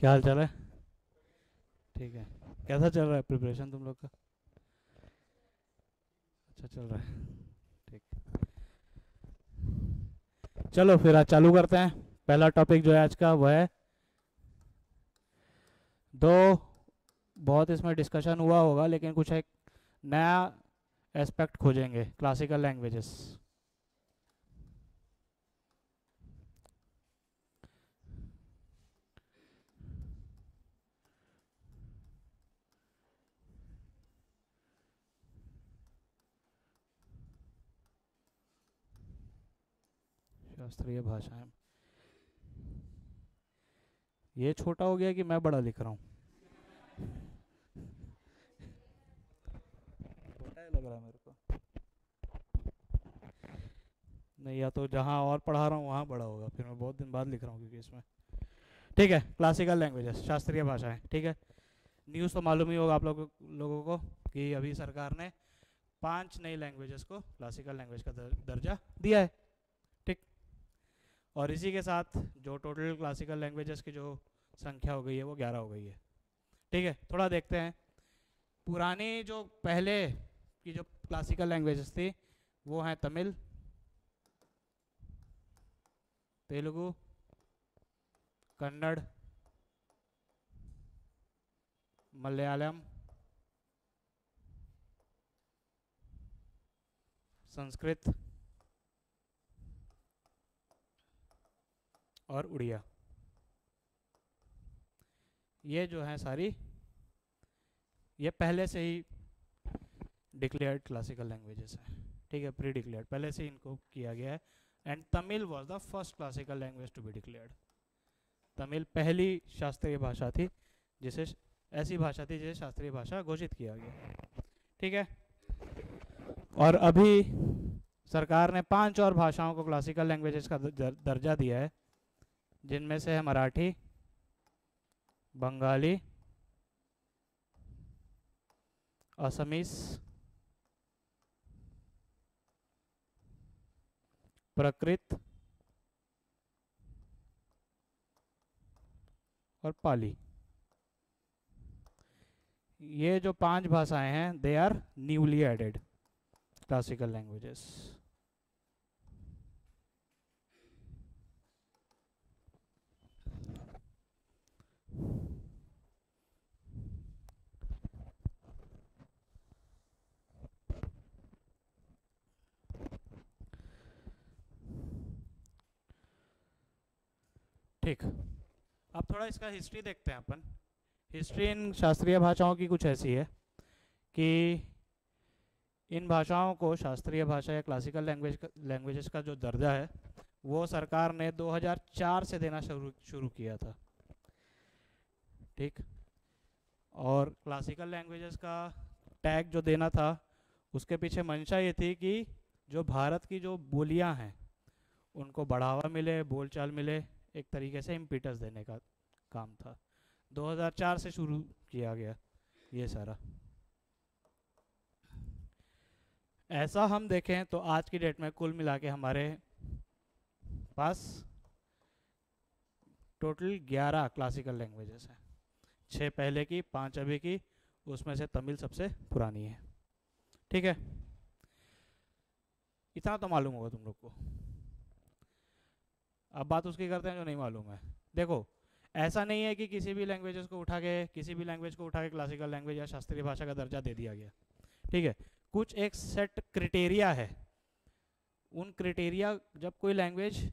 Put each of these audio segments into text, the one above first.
क्या हाल चाल है? ठीक है। कैसा चल रहा है प्रिपरेशन तुम लोग का? अच्छा चल रहा है। ठीक। चलो फिर आज चालू करते हैं। पहला टॉपिक जो है आज का वह है दो। बहुत इसमें डिस्कशन हुआ होगा लेकिन कुछ एक नया एस्पेक्ट खोजेंगे, क्लासिकल लैंग्वेजेस। शास्त्रीय भाषाएं। ये छोटा हो गया कि मैं बड़ा लिख रहा हूँ? छोटा ही लग रहा है मेरे को। नहीं, या तो जहाँ और पढ़ा रहा हूँ वहाँ बड़ा होगा, फिर मैं बहुत दिन बाद लिख रहा हूँ क्योंकि इसमें। ठीक है, क्लासिकल लैंग्वेजेस, शास्त्रीय भाषाएं। ठीक है। न्यूज़ तो मालूम ही होगा आप लोगों को कि अभी सरकार ने 5 नई लैंग्वेजेस को क्लासिकल लैंग्वेज का दर्जा दिया है। ठीक। और इसी के साथ जो टोटल क्लासिकल लैंग्वेजेस की जो संख्या हो गई है वो 11 हो गई है। ठीक है, थोड़ा देखते हैं। पुरानी जो पहले की जो क्लासिकल लैंग्वेजेस थी वो हैं तमिल, तेलुगु, कन्नड़, मलयालम, संस्कृत और उड़िया। ये जो हैं सारी, ये पहले से ही डिक्लेयर्ड क्लासिकल लैंग्वेजेस हैं। ठीक है, प्री डिक्लेयर्ड, पहले से ही इनको किया गया है। And Tamil was the first classical language to be declared. Tamil पहली शास्त्रीय भाषा थी जिसे ऐसी भाषा थी जिसे शास्त्रीय भाषा घोषित किया गया। ठीक है। और अभी सरकार ने 5 और भाषाओं को क्लासिकल लैंग्वेजेस का दर्जा दिया है, जिनमें से है मराठी, बंगाली, असमीस, प्राकृत और पाली। ये जो 5 भाषाएं हैं they are newly added classical languages. ठीक। अब थोड़ा इसका हिस्ट्री देखते हैं अपन। हिस्ट्री इन शास्त्रीय भाषाओं की कुछ ऐसी है कि इन भाषाओं को शास्त्रीय भाषा या क्लासिकल लैंग्वेजेस का जो दर्जा है वो सरकार ने 2004 से देना शुरू शुरू किया था। ठीक। और क्लासिकल लैंग्वेजेस का टैग जो देना था उसके पीछे मंशा ये थी कि जो भारत की जो बोलियां हैं उनको बढ़ावा मिले, बोलचाल मिले, एक तरीके से इम्पीटस देने का काम था। 2004 से शुरू किया गया ये सारा। ऐसा हम देखें तो आज की डेट में कुल मिला के हमारे पास टोटल 11 क्लासिकल लैंग्वेजेस हैं। 6 पहले की, 5 अभी की, उसमें से तमिल सबसे पुरानी है। ठीक है, इतना तो मालूम होगा तुम लोग को। अब बात उसकी करते हैं जो नहीं मालूम है। देखो, ऐसा नहीं है कि किसी भी लैंग्वेज को उठा के क्लासिकल लैंग्वेज या शास्त्रीय भाषा का दर्जा दे दिया गया। ठीक है, कुछ एक सेट क्रिटेरिया है। उन क्रिटेरिया, जब कोई लैंग्वेज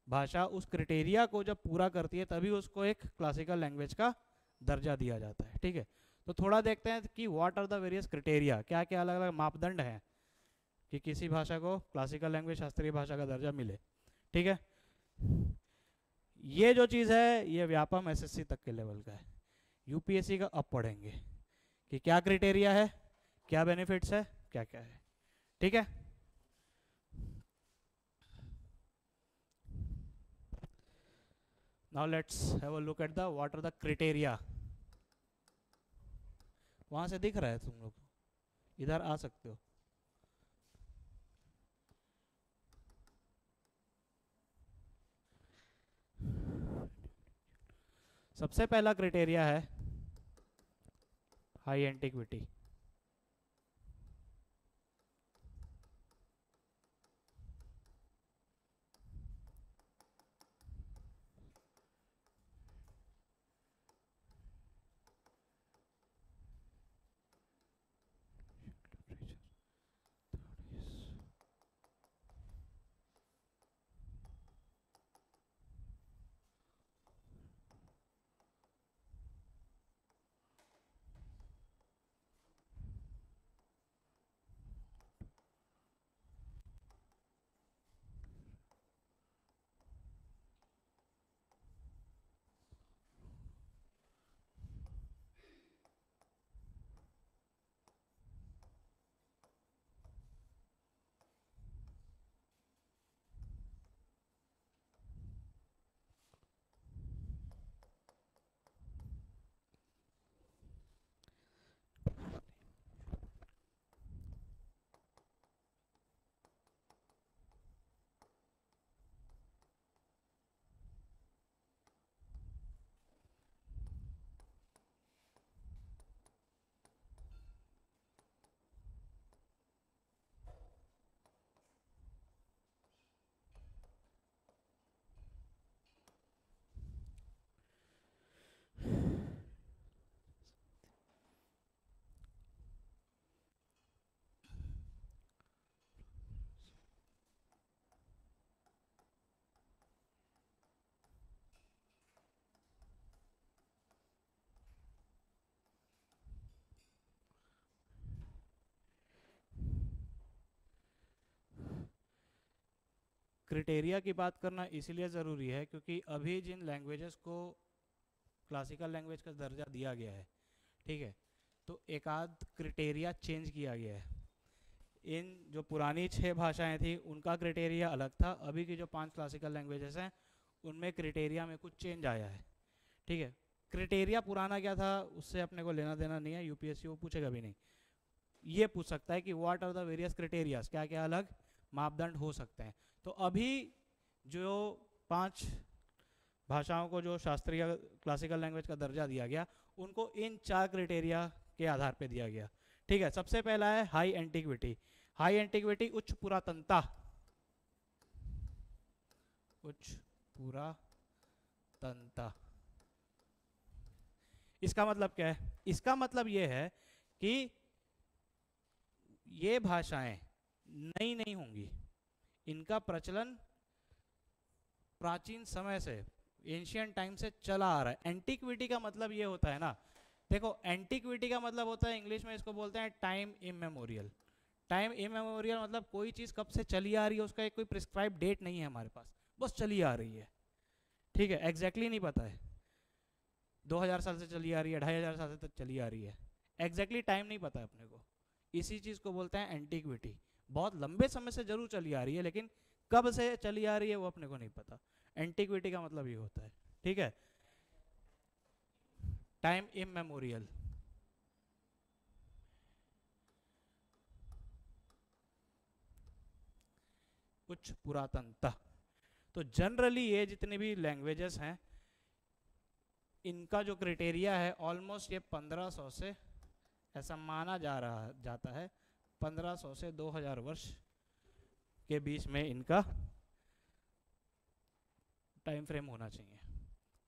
भाषा उस क्रिटेरिया को जब पूरा करती है तभी उसको एक क्लासिकल लैंग्वेज का दर्जा दिया जाता है। ठीक है, तो थोड़ा देखते हैं कि what are the various criteria, क्या क्या अलग अलग मापदंड हैं कि किसी भाषा को क्लासिकल लैंग्वेज शास्त्रीय भाषा का दर्जा मिले। ठीक है, ये जो चीज़ है ये व्यापम एसएससी तक के लेवल का है। यूपीएससी का अब पढ़ेंगे कि क्या क्रिटेरिया है, क्या बेनिफिट्स है, क्या क्या है। ठीक है, now let's have a look at the what are the criteria. वहां से दिख रहा है तुम लोग? इधर आ सकते हो। सबसे पहला क्राइटेरिया है हाई एंटिक्विटी। क्राइटेरिया की बात करना इसलिए ज़रूरी है क्योंकि अभी जिन लैंग्वेजेस को क्लासिकल लैंग्वेज का दर्जा दिया गया है, ठीक है, तो एक आध क्राइटेरिया चेंज किया गया है। इन जो पुरानी 6 भाषाएं थी उनका क्राइटेरिया अलग था, अभी की जो 5 क्लासिकल लैंग्वेजेस हैं उनमें क्राइटेरिया में कुछ चेंज आया है, ठीक है। क्राइटेरिया पुराना क्या था उससे अपने को लेना देना नहीं है, यूपीएससी वो पूछेगा भी नहीं। ये पूछ सकता है कि what are the various criterias, क्या क्या अलग मापदंड हो सकते हैं। तो अभी जो 5 भाषाओं को जो शास्त्रीय क्लासिकल लैंग्वेज का दर्जा दिया गया उनको इन 4 क्राइटेरिया के आधार पर दिया गया, ठीक है। सबसे पहला है हाई एंटिक्विटी। हाई एंटिक्विटी उच्च पुरातनता, उच्च पुरातनता। इसका मतलब क्या है? इसका मतलब यह है कि ये भाषाएं नई नहीं होंगी, इनका प्रचलन प्राचीन समय से, एंशियंट टाइम से चला आ रहा है। एंटिक्विटी का मतलब ये होता है ना, देखो एंटिक्विटी का मतलब होता है, इंग्लिश में इसको बोलते हैं टाइम इमेमोरियल। टाइम इमेमोरियल मतलब कोई चीज़ कब से चली आ रही है उसका एक कोई प्रिस्क्राइब डेट नहीं है हमारे पास, बस चली आ रही है, ठीक है। एग्जैक्टली नहीं पता है 2000 साल से चली आ रही है, 2500 साल से तक चली आ रही है, एग्जैक्टली टाइम नहीं पता है अपने को। इसी चीज़ को बोलते हैं एंटिक्विटी। बहुत लंबे समय से जरूर चली आ रही है लेकिन कब से चली आ रही है वो अपने को नहीं पता। एंटिक्विटी का मतलब ये होता है, ठीक है। टाइम इमेमोरियल, उच्च पुरातनता। तो जनरली ये जितनी भी लैंग्वेजेस हैं इनका जो क्राइटेरिया है ऑलमोस्ट ये 1500 से ऐसा माना जाता है 1500 से 2000 वर्ष के बीच में इनका टाइम फ्रेम होना चाहिए।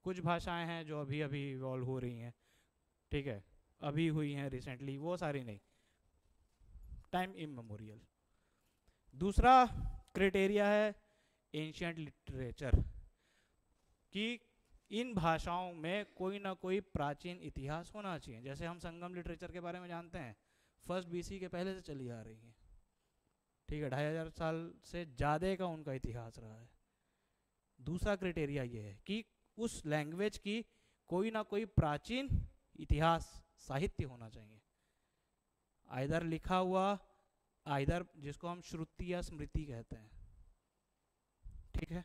कुछ भाषाएं हैं जो अभी अभी इवॉल्व हो रही हैं, ठीक है, अभी हुई हैं रिसेंटली, वो सारी नहीं, टाइम इमेमोरियल। दूसरा क्राइटेरिया है एंशिएंट लिटरेचर, कि इन भाषाओं में कोई ना कोई प्राचीन इतिहास होना चाहिए। जैसे हम संगम लिटरेचर के बारे में जानते हैं, फर्स्ट बीसी के पहले से चली आ रही है, ठीक है, 2500 साल से ज़्यादा का उनका इतिहास रहा है। दूसरा क्राइटेरिया ये है कि उस लैंग्वेज की कोई ना कोई प्राचीन इतिहास साहित्य होना चाहिए, आइदर लिखा हुआ, आइदर जिसको हम श्रुति या स्मृति कहते हैं, ठीक है।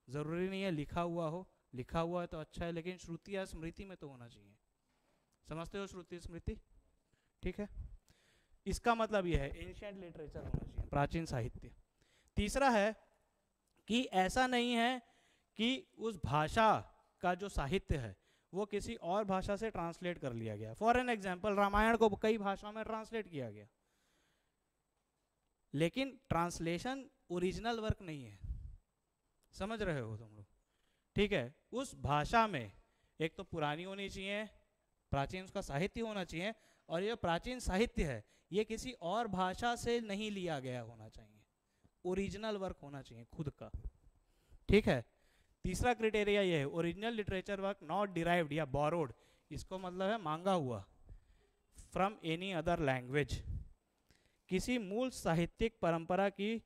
ज़रूरी नहीं है लिखा हुआ हो, लिखा हुआ है तो अच्छा है लेकिन श्रुति या स्मृति में तो होना चाहिए। समझते हो श्रुति स्मृति, ठीक है। इसका मतलब यह है एंशिएंट लिटरेचर होना चाहिए, प्राचीन साहित्य। तीसरा है कि ऐसा नहीं है कि उस भाषा का जो साहित्य है वो किसी और भाषा से ट्रांसलेट कर लिया गया। फॉर एन एग्जाम्पल, रामायण को कई भाषाओं में ट्रांसलेट किया गया, लेकिन ट्रांसलेशन ओरिजिनल वर्क नहीं है, समझ रहे हो तुम लोग? ठीक है, उस भाषा में एक तो पुरानी होनी चाहिए, प्राचीन उसका साहित्य होना चाहिए, और ये प्राचीन साहित्य है ये किसी और भाषा से नहीं लिया गया होना चाहिए, ओरिजिनल वर्क होना चाहिए खुद का। ठीक है, तीसरा क्राइटेरिया ये है, original literature work not derived या बोरोड, इसको मतलब है मांगा हुआ, फ्रॉम एनी अदर लैंग्वेज, किसी मूल साहित्यिक परंपरा की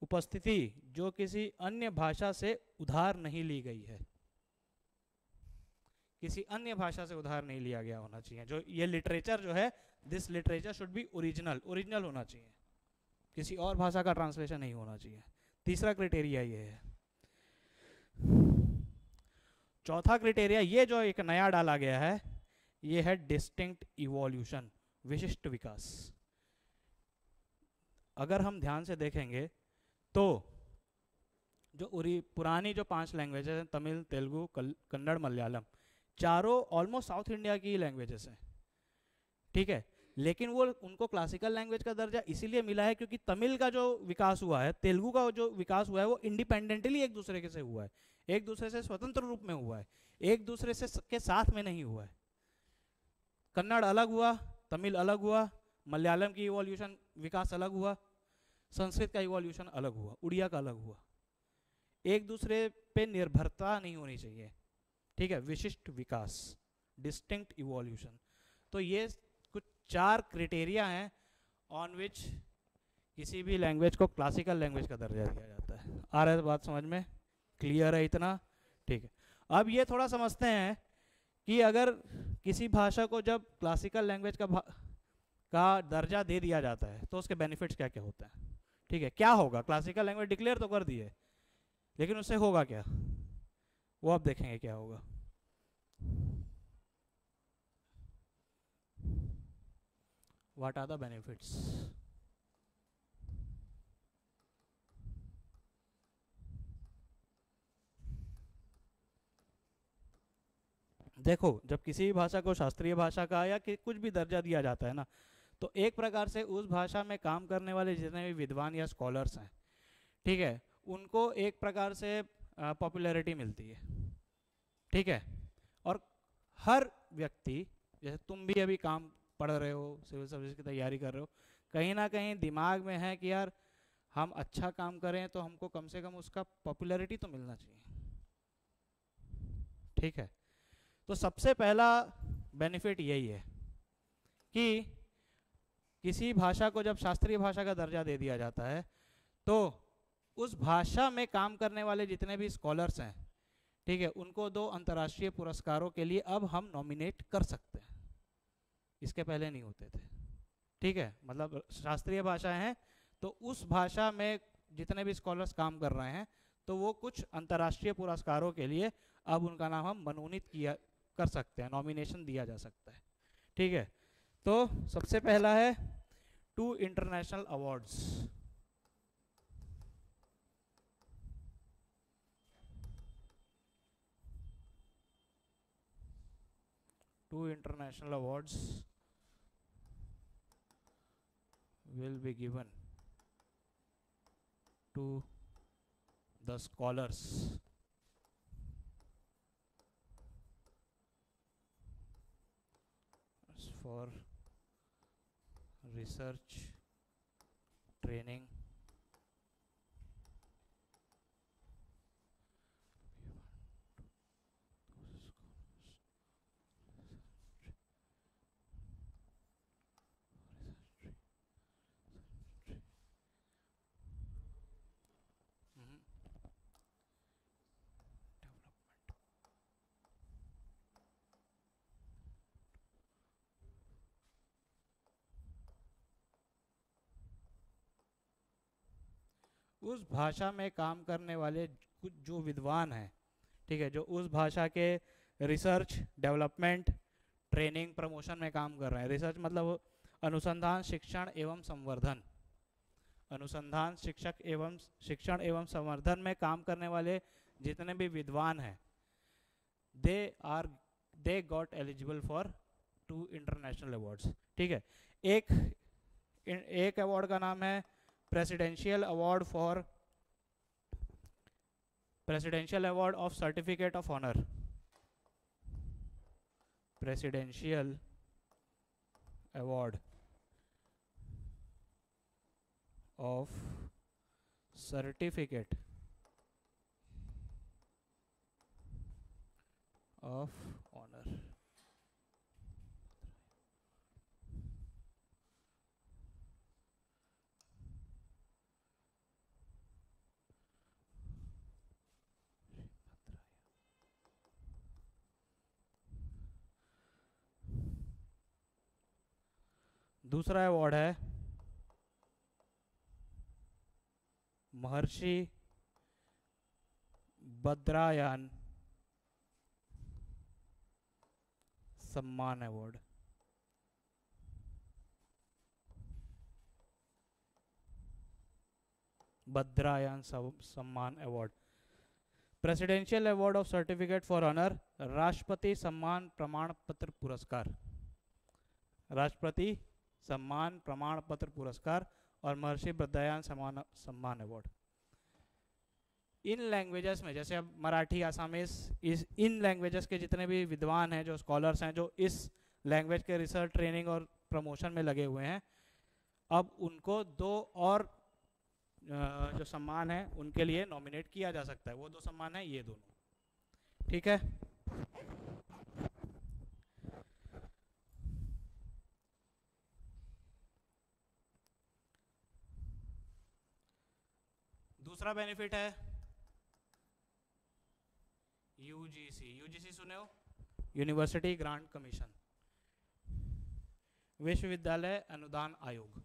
उपस्थिति जो किसी अन्य भाषा से उधार नहीं ली गई है, किसी अन्य भाषा से उधार नहीं लिया गया होना चाहिए। जो ये लिटरेचर जो है, this literature should be original, original होना चाहिए, किसी और भाषा का ट्रांसलेशन नहीं होना चाहिए। तीसरा क्राइटेरिया ये है। चौथा क्राइटेरिया ये जो एक नया डाला गया है, ये है डिस्टिंक्ट इवोल्यूशन, विशिष्ट विकास। अगर हम ध्यान से देखेंगे तो जो पुरानी जो 5 लैंग्वेजेस हैं, तमिल, तेलुगु, कन्नड़, मलयालम, चारों ऑलमोस्ट साउथ इंडिया की लैंग्वेजेस हैं। ठीक है, लेकिन वो उनको क्लासिकल लैंग्वेज का दर्जा इसीलिए मिला है क्योंकि तमिल का जो विकास हुआ है, तेलुगु का जो विकास हुआ है, वो इंडिपेंडेंटली एक दूसरे के से हुआ है, एक दूसरे से स्वतंत्र रूप में हुआ है, एक दूसरे से के साथ में नहीं हुआ है। कन्नड़ अलग हुआ, तमिल अलग हुआ, मलयालम की इवोल्यूशन विकास अलग हुआ, संस्कृत का इवोल्यूशन अलग हुआ, उड़िया का अलग हुआ। एक दूसरे पे निर्भरता नहीं होनी चाहिए। ठीक है, विशिष्ट विकास, डिस्टिंक्ट इवोल्यूशन। तो ये कुछ 4 क्राइटेरिया हैं ऑन विच किसी भी लैंग्वेज को क्लासिकल लैंग्वेज का दर्जा दिया जाता है। आ रहा है बात समझ में? क्लियर है इतना? ठीक है, अब ये थोड़ा समझते हैं कि अगर किसी भाषा को जब क्लासिकल लैंग्वेज का दर्जा दे दिया जाता है तो उसके बेनिफिट्स क्या क्या होते हैं। ठीक है, क्या होगा? क्लासिकल लैंग्वेज डिक्लेयर तो कर दिए, लेकिन उससे होगा क्या, वो आप देखेंगे क्या होगा। What are the benefits? देखो, जब किसी भी भाषा को शास्त्रीय भाषा का या कुछ भी दर्जा दिया जाता है ना, तो एक प्रकार से उस भाषा में काम करने वाले जितने भी विद्वान या स्कॉलर्स हैं, ठीक है, उनको एक प्रकार से पॉपुलैरिटी मिलती है। ठीक है, और हर व्यक्ति, जैसे तुम भी अभी काम पढ़ रहे हो, सिविल सर्विस की तैयारी कर रहे हो, कहीं ना कहीं दिमाग में है कि यार हम अच्छा काम करें तो हमको कम से कम उसका पॉपुलैरिटी तो मिलना चाहिए। ठीक है, तो सबसे पहला बेनिफिट यही है कि किसी भाषा को जब शास्त्रीय भाषा का दर्जा दे दिया जाता है तो उस भाषा में काम करने वाले जितने भी स्कॉलर्स हैं, ठीक है, उनको 2 अंतर्राष्ट्रीय पुरस्कारों के लिए अब हम नॉमिनेट कर सकते हैं, इसके पहले नहीं होते थे। ठीक है, मतलब शास्त्रीय भाषा है तो उस भाषा में जितने भी स्कॉलर्स काम कर रहे हैं तो वो कुछ अंतर्राष्ट्रीय पुरस्कारों के लिए अब उनका नाम हम मनोनीत कर सकते हैं, नॉमिनेशन दिया जा सकता है। ठीक है, तो सबसे पहला है 2 international awards. Two international awards will be given to the scholars for research, training, उस भाषा में काम करने वाले कुछ जो विद्वान हैं, ठीक है, जो उस भाषा के रिसर्च, डेवलपमेंट, ट्रेनिंग, प्रमोशन में काम कर रहे हैं। रिसर्च मतलब अनुसंधान, शिक्षण एवं संवर्धन, अनुसंधान, शिक्षण एवं संवर्धन में काम करने वाले जितने भी विद्वान हैं, they are they got eligible for 2 international awards. ठीक है, एक एक अवार्ड का नाम है presidential award for presidential award of certificate of honour, presidential award of certificate of honour. दूसरा अवार्ड है Maharshi Badrayan Samman award. Badrayan Samman award, presidential award of certificate for honour, राष्ट्रपति सम्मान प्रमाण पत्र पुरस्कार, राष्ट्रपति सम्मान प्रमाण पत्र पुरस्कार और महर्षि बद्रायन सम्मान अवार्ड। इन लैंग्वेजेस में जैसे अब मराठी, आसामीज, इन लैंग्वेजेस के जितने भी विद्वान हैं, जो स्कॉलर्स हैं, जो इस लैंग्वेज के रिसर्च, ट्रेनिंग और प्रमोशन में लगे हुए हैं, अब उनको 2 और जो सम्मान है उनके लिए नॉमिनेट किया जा सकता है। वो 2 सम्मान है ये दोनों। ठीक है, दूसरा बेनिफिट है यूजीसी। यूजीसी सुने हो? यूनिवर्सिटी ग्रांट कमीशन, विश्वविद्यालय अनुदान आयोग।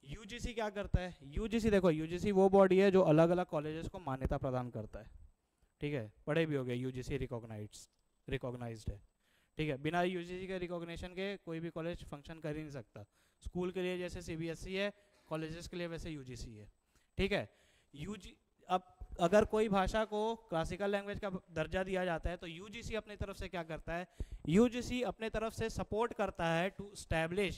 यूजीसी क्या करता है? यूजीसी देखो, यूजीसी वो बॉडी है जो अलग अलग कॉलेजेस को मान्यता प्रदान करता है। ठीक है, पढ़े भी हो गए, यूजीसी रिकॉग्नाइज्ड है। ठीक है, बिना यूजीसी के रिकॉग्निशन के कोई भी कॉलेज फंक्शन कर ही नहीं सकता। स्कूल के लिए जैसे सीबीएसई है, कॉलेजेस के लिए वैसे यूजीसी है। ठीक है, अब अगर कोई भाषा को क्लासिकल लैंग्वेज का दर्जा दिया जाता है तो यूजीसी अपनी तरफ से क्या करता है? यूजीसी अपने तरफ से सपोर्ट करता है to establish,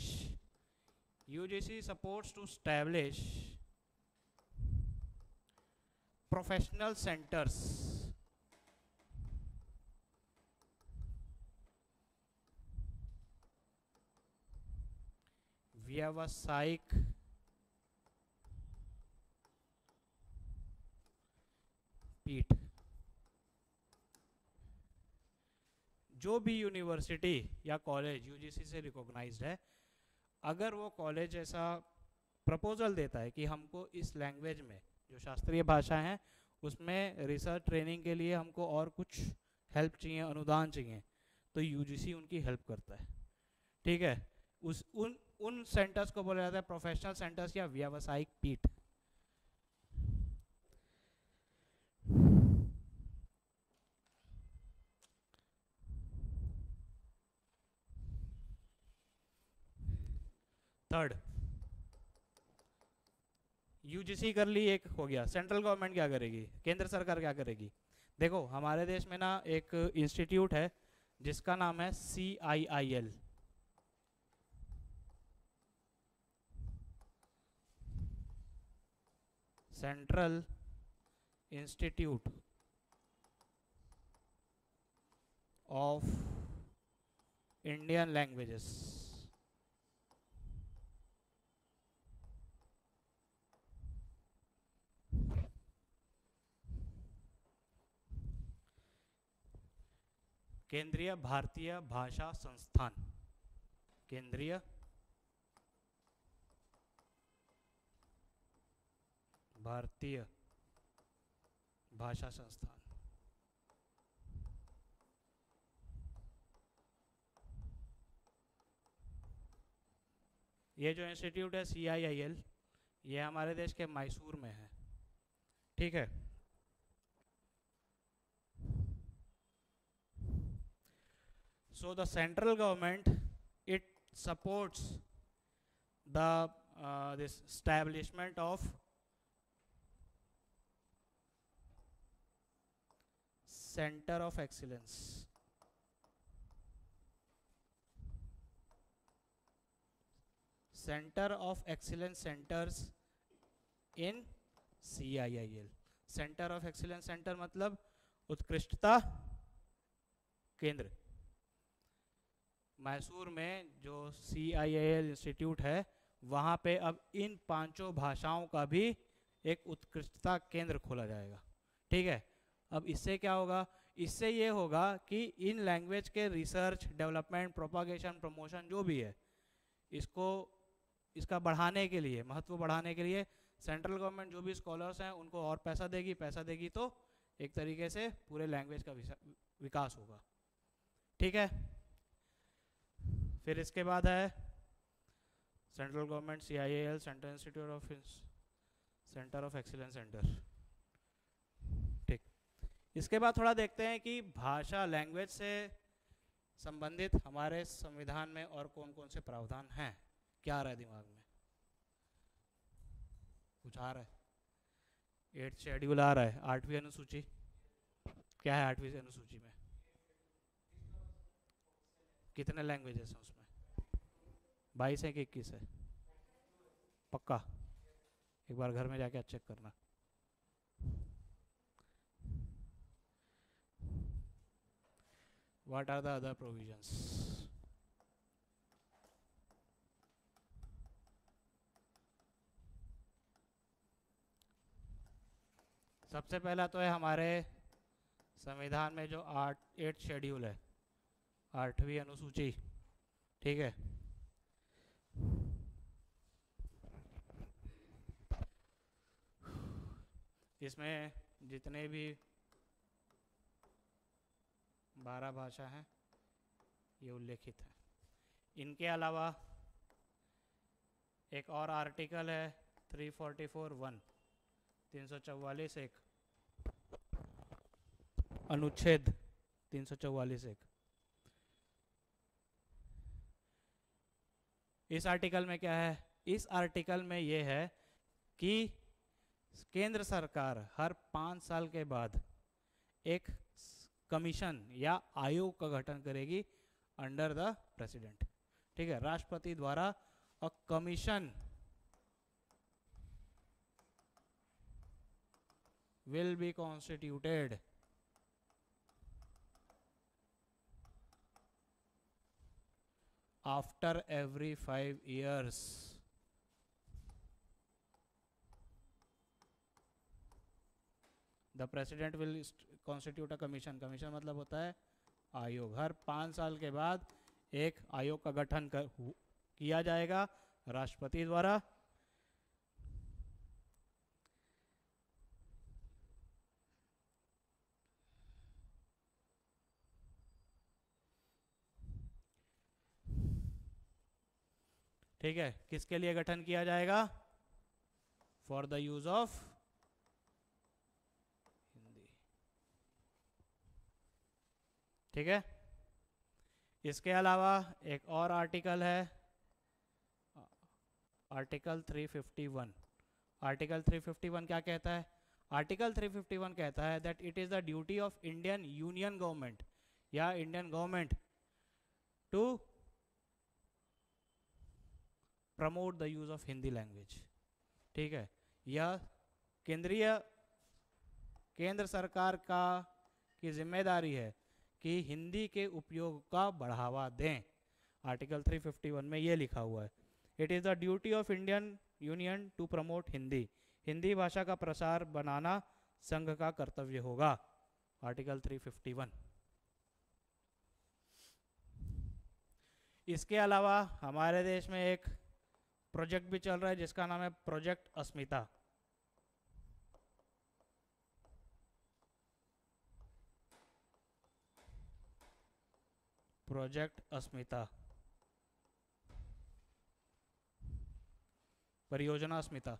UGC supports to establish professional centers व्यावसायिक पीठ। जो भी यूनिवर्सिटी या कॉलेज यूजीसी से रिकॉग्नाइज्ड है, अगर वो कॉलेज ऐसा प्रपोजल देता है कि हमको इस लैंग्वेज में जो शास्त्रीय भाषा है उसमें रिसर्च ट्रेनिंग के लिए हमको और कुछ हेल्प चाहिए, अनुदान चाहिए, तो यूजीसी उनकी हेल्प करता है। ठीक है, उन सेंटर्स को बोला जाता है प्रोफेशनल सेंटर्स या व्यावसायिक पीठ। थर्ड, यूजीसी कर ली, एक हो गया। सेंट्रल गवर्नमेंट क्या करेगी, केंद्र सरकार क्या करेगी? देखो हमारे देश में ना एक इंस्टीट्यूट है जिसका नाम है CIIL, central institute of Indian languages. केंद्रीय भारतीय भाषा संस्थान, केंद्रीय भारतीय भाषा संस्थान। ये जो इंस्टीट्यूट है CIIL, ये हमारे देश के मैसूर में है, ठीक है। So the central government, it supports the this establishment of center of excellence. Center of excellence centers in CIIL. Center of excellence center मतलब उत्कृष्टता केंद्र। मैसूर में जो CIIL इंस्टीट्यूट है, वहाँ पे अब इन 5 भाषाओं का भी एक उत्कृष्टता केंद्र खोला जाएगा, ठीक है। अब इससे क्या होगा? इससे ये होगा कि इन लैंग्वेज के रिसर्च, डेवलपमेंट, प्रोपागेशन, प्रमोशन जो भी है, इसका बढ़ाने के लिए, महत्व बढ़ाने के लिए सेंट्रल गवर्नमेंट जो भी स्कॉलर्स हैं उनको और पैसा देगी तो एक तरीके से पूरे लैंग्वेज का विकास होगा, ठीक है। फिर इसके बाद है central government CIIL central institute of centre of excellence centre, ठीक। इसके बाद थोड़ा देखते हैं कि भाषा, लैंग्वेज से संबंधित हमारे संविधान में और कौन कौन से प्रावधान हैं। क्या आ रहा है दिमाग में? कुछ आ रहा है? 8th शेड्यूल आ रहा है, 8वीं अनुसूची। क्या है 8वीं अनुसूची में? कितने लैंग्वेजेस हैं उसमें? 22 है कि 21 है? पक्का? एक बार घर में जाके चेक करना। What are the other provisions? सबसे पहला तो है हमारे संविधान में जो 8th शेड्यूल है, 8वीं अनुसूची, ठीक है। इसमें जितने भी 12 भाषा हैं ये उल्लेखित है। इनके अलावा एक और आर्टिकल है 344(1), 344(1), अनुच्छेद 344(1). इस आर्टिकल में क्या है? इस आर्टिकल में ये है कि केंद्र सरकार हर 5 साल के बाद एक कमीशन या आयोग का गठन करेगी अंडर द प्रेसिडेंट, ठीक है। राष्ट्रपति द्वारा a commission will be constituted after every 5 years. The president will constitute a commission. Commission मतलब होता है आयोग। हर 5 साल के बाद एक आयोग का गठन किया जाएगा राष्ट्रपति द्वारा। ठीक है, किसके लिए गठन किया जाएगा? For the use of Hindi, ठीक है। इसके अलावा एक और आर्टिकल है, आर्टिकल 351। आर्टिकल 351 क्या कहता है? आर्टिकल 351 कहता है that it is the duty of Indian union government या Indian government to promote the use of Hindi language, ठीक है। यह केंद्र सरकार की जिम्मेदारी है कि हिंदी के उपयोग का बढ़ावा दें। आर्टिकल 351 में ये लिखा हुआ है, it is the duty of Indian union to promote Hindi. Hindi भाषा का प्रसार बनाना संघ का कर्तव्य होगा। आर्टिकल 351। इसके अलावा हमारे देश में एक प्रोजेक्ट भी चल रहा है जिसका नाम है प्रोजेक्ट अस्मिता। प्रोजेक्ट अस्मिता परियोजना अस्मिता।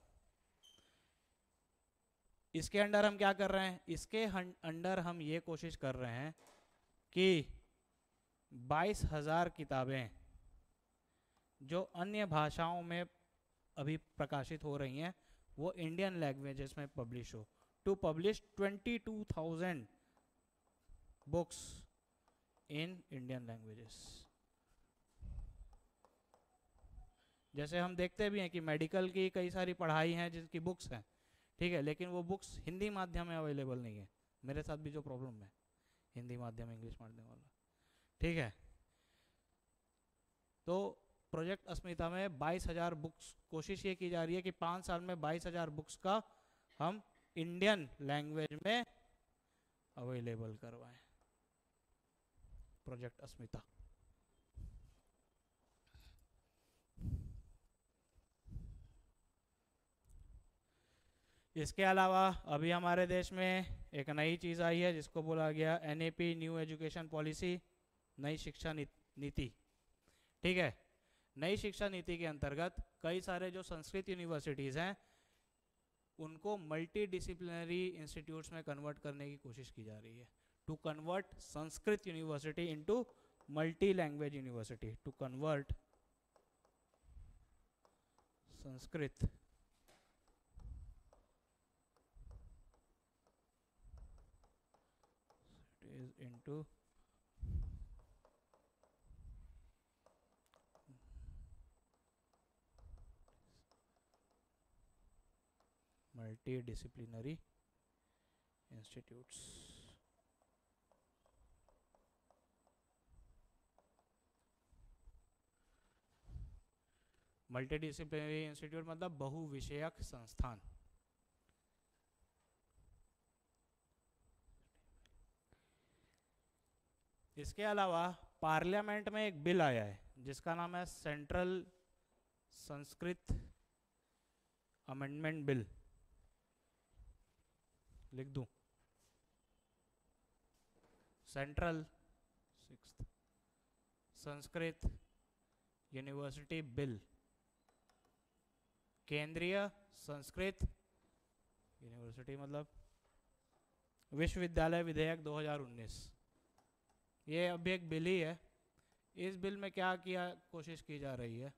इसके अंडर हम क्या कर रहे हैं, इसके अंडर हम ये कोशिश कर रहे हैं कि 22,000 किताबें जो अन्य भाषाओं में अभी प्रकाशित हो रही हैं वो इंडियन लैंग्वेजेस में पब्लिश हो, to publish 22,000 books in Indian languages. जैसे हम देखते भी हैं कि मेडिकल की कई सारी पढ़ाई हैं जिसकी बुक्स हैं, ठीक है, लेकिन वो बुक्स हिंदी माध्यम में अवेलेबल नहीं है। मेरे साथ भी जो प्रॉब्लम है हिंदी माध्यम इंग्लिश माध्यम वाला, ठीक है। तो प्रोजेक्ट अस्मिता में 22,000 बुक्स, कोशिश ये की जा रही है कि 5 साल में 22,000 बुक्स का हम इंडियन लैंग्वेज में अवेलेबल करवाएं। प्रोजेक्ट अस्मिता। इसके अलावा अभी हमारे देश में एक नई चीज़ आई है जिसको बोला गया NEP, न्यू एजुकेशन पॉलिसी, नई शिक्षा नीति, ठीक है। नई शिक्षा नीति के अंतर्गत कई सारे जो संस्कृत यूनिवर्सिटीज़ हैं उनको मल्टी डिसिप्लिनरी इंस्टीट्यूट्स में कन्वर्ट करने की कोशिश की जा रही है, to convert Sanskrit university into multi language university, to convert Sanskrit into multidisciplinary institutes। Multidisciplinary institute मतलब बहुविषयक संस्थान। इसके अलावा पार्लियामेंट में एक बिल आया है जिसका नाम है सेंट्रल संस्कृत अमेंडमेंट बिल, लिख दूं, सेंट्रल संस्कृत यूनिवर्सिटी बिल, केंद्रीय संस्कृत यूनिवर्सिटी मतलब विश्वविद्यालय विधेयक 2019। ये अभी एक बिल ही है। इस बिल में क्या किया कोशिश की जा रही है,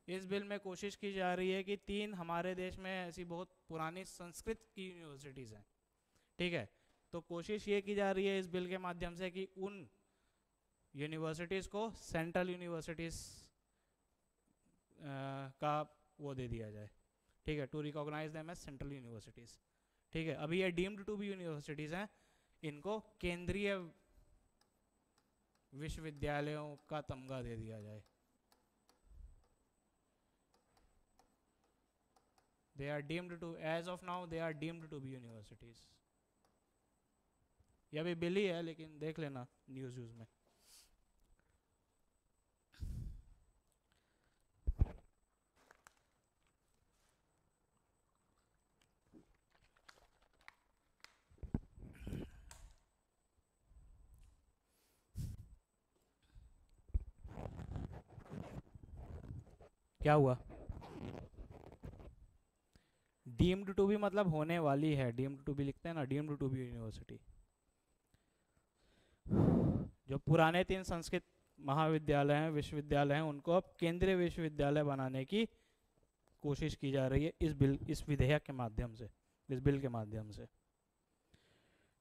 इस बिल में कोशिश की जा रही है कि 3 हमारे देश में ऐसी बहुत पुरानी संस्कृत की यूनिवर्सिटीज़ हैं, ठीक है। तो कोशिश ये की जा रही है इस बिल के माध्यम से कि उन यूनिवर्सिटीज़ को सेंट्रल यूनिवर्सिटीज़ का वो दे दिया जाए, ठीक है, to recognise them as central universities, ठीक है। अभी ये डीम्ड टू बी यूनिवर्सिटीज़ हैं, इनको केंद्रीय विश्वविद्यालयों का तमगा दे दिया जाए। They are deemed to, as of now, they are deemed to be universities। यह भी बिल ही है लेकिन देख लेना न्यूज़ में। क्या हुआ, डीम्ड टू बी मतलब होने वाली है, डीम्ड टू बी लिखते हैं ना, डीम्ड टू बी यूनिवर्सिटी। जो पुराने 3 संस्कृत महाविद्यालय हैं, विश्वविद्यालय हैं, उनको अब केंद्रीय विश्वविद्यालय बनाने की कोशिश की जा रही है इस बिल, इस विधेयक के माध्यम से, इस बिल के माध्यम से,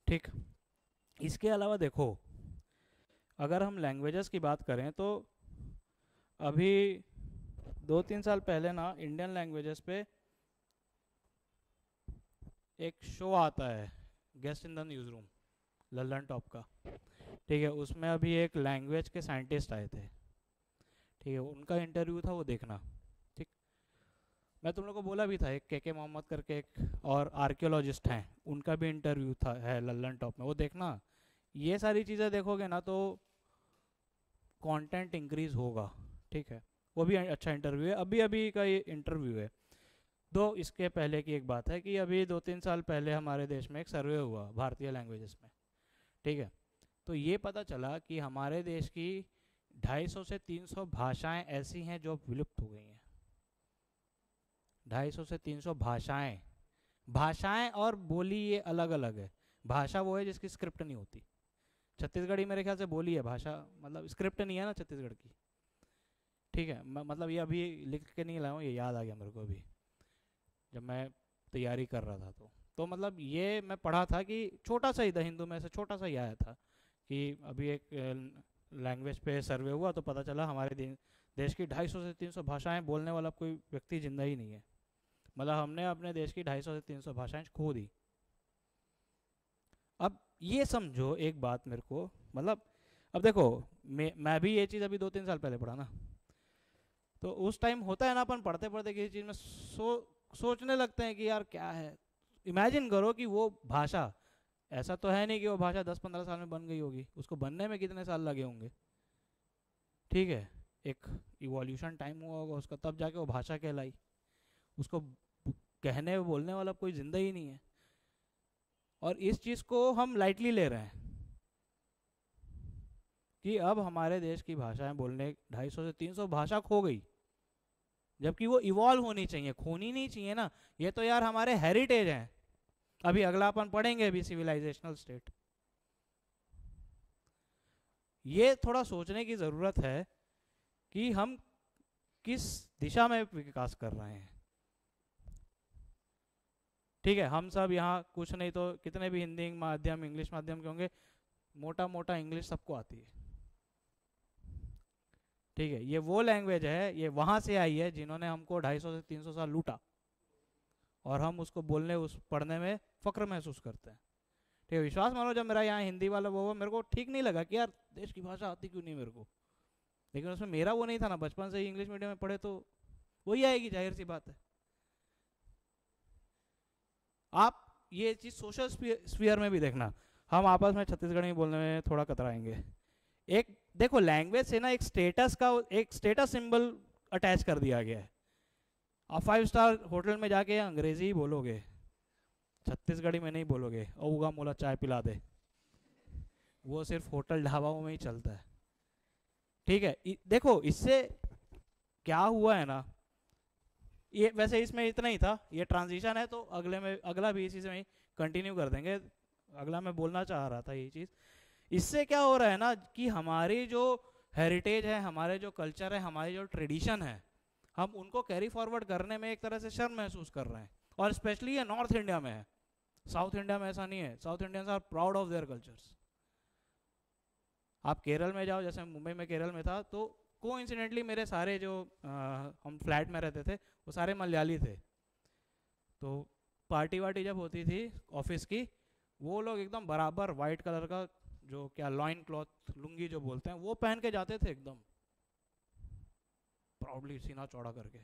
ठीक। इसके अलावा देखो, अगर हम लैंग्वेजेस की बात करें तो अभी 2-3 साल पहले ना इंडियन लैंग्वेजेस पे एक शो आता है, guest in the news room, Lallan top का, ठीक है। उसमें अभी एक लैंग्वेज के साइंटिस्ट आए थे, ठीक है, उनका इंटरव्यू था, वो देखना, ठीक। मैं तुम लोग को बोला भी था एक के मोहम्मद करके एक और आर्कियोलॉजिस्ट हैं, उनका भी इंटरव्यू था है लल्लन टॉप में, वो देखना। ये सारी चीज़ें देखोगे ना तो कंटेंट इंक्रीज होगा, ठीक है। वो भी अच्छा इंटरव्यू है, अभी अभी का ये इंटरव्यू है। दो इसके पहले की एक बात है कि अभी 2-3 साल पहले हमारे देश में एक सर्वे हुआ भारतीय लैंग्वेजेस में, ठीक है। तो ये पता चला कि हमारे देश की 250 से 300 भाषाएं ऐसी हैं जो विलुप्त हो गई हैं, 250 से 300 भाषाएं। भाषाएं और बोली ये अलग अलग है। भाषा वो है जिसकी स्क्रिप्ट नहीं होती। छत्तीसगढ़ी मेरे ख्याल से बोली है, भाषा मतलब स्क्रिप्ट नहीं है ना छत्तीसगढ़ की। ठीक है, मतलब ये अभी लिख के नहीं लाया हूँ, ये याद आ गया मेरे को अभी जब मैं तैयारी कर रहा था। तो मतलब ये मैं पढ़ा था कि छोटा सा ही था, हिंदू में से छोटा सा ही आया था कि अभी एक लैंग्वेज पे सर्वे हुआ तो पता चला हमारे देश की 250 से 300 भाषाएं बोलने वाला कोई व्यक्ति जिंदा ही नहीं है। मतलब हमने अपने देश की 250 से 300 भाषाएं खो दी। अब ये समझो एक बात मेरे को, मतलब अब देखो मैं भी ये चीज़ अभी 2-3 साल पहले पढ़ा ना, तो उस टाइम होता है ना अपन पढ़ते पढ़ते किसी चीज़ में सोचने लगते हैं कि यार क्या है। इमेजिन करो कि वो भाषा, ऐसा तो है नहीं कि वो भाषा 10-15 साल में बन गई होगी, उसको बनने में कितने साल लगे होंगे। ठीक है, एक इवोल्यूशन टाइम हुआ होगा उसका, तब जाके वो भाषा कहलाई। उसको कहने बोलने वाला कोई जिंदा ही नहीं है, और इस चीज़ को हम लाइटली ले रहे हैं कि अब हमारे देश की भाषाएं बोलने 250 से 300 भाषा खो गई, जबकि वो इवॉल्व होनी चाहिए, खोनी नहीं चाहिए ना। ये तो यार हमारे हेरिटेज हैं। अभी अगला अपन पढ़ेंगे अभी सिविलाइजेशनल स्टेट। ये थोड़ा सोचने की ज़रूरत है कि हम किस दिशा में विकास कर रहे हैं। ठीक है, हम सब यहाँ कुछ नहीं तो कितने भी हिंदी माध्यम इंग्लिश माध्यम के होंगे, मोटा मोटा इंग्लिश सबको आती है। ठीक है, ये वो लैंग्वेज है, ये वहाँ से आई है जिन्होंने हमको 250 से 300 साल लूटा, और हम उसको बोलने उस पढ़ने में फ़ख्र महसूस करते हैं। ठीक है, विश्वास मानो जब मेरा यहाँ हिंदी वाला वो मेरे को ठीक नहीं लगा कि यार देश की भाषा आती क्यों नहीं मेरे को, लेकिन उसमें मेरा वो नहीं था ना, बचपन से ही इंग्लिश मीडियम में पढ़े तो वही आएगी, जाहिर सी बात है। आप ये चीज़ सोशल स्फीयर में भी देखना, हम आपस में छत्तीसगढ़ी बोलने में थोड़ा कतराएंगे। एक देखो लैंग्वेज से ना एक स्टेटस सिंबल अटैच कर दिया गया है। आप 5 स्टार होटल में जाके अंग्रेजी ही बोलोगे, छत्तीसगढ़ी में नहीं बोलोगे, औगा मोला चाय पिला दे, वो सिर्फ होटल ढाबाओं में ही चलता है। ठीक है, देखो इससे क्या हुआ है ना, ये वैसे इसमें इतना ही था, ये ट्रांजिशन है तो अगला भी इसी से ही कंटिन्यू कर देंगे। अगला मैं बोलना चाह रहा था ये चीज़, इससे क्या हो रहा है ना कि हमारी जो हेरिटेज है, हमारे जो कल्चर है, हमारी जो ट्रेडिशन है, हम उनको कैरी फॉरवर्ड करने में एक तरह से शर्म महसूस कर रहे हैं। और स्पेशली ये नॉर्थ इंडिया में है, साउथ इंडिया में ऐसा नहीं है। South Indians are proud of their cultures. आप केरल में जाओ, जैसे मुंबई में केरल में था, तो कोइंसिडेंटली मेरे सारे जो हम फ्लैट में रहते थे वो सारे मलयाली थे। तो पार्टी वार्टी जब होती थी ऑफिस की, वो लोग एकदम बराबर वाइट कलर का जो क्या लॉइन क्लॉथ लुंगी जो बोलते हैं वो पहन के जाते थे, एकदम प्राउडली सीना चौड़ा करके।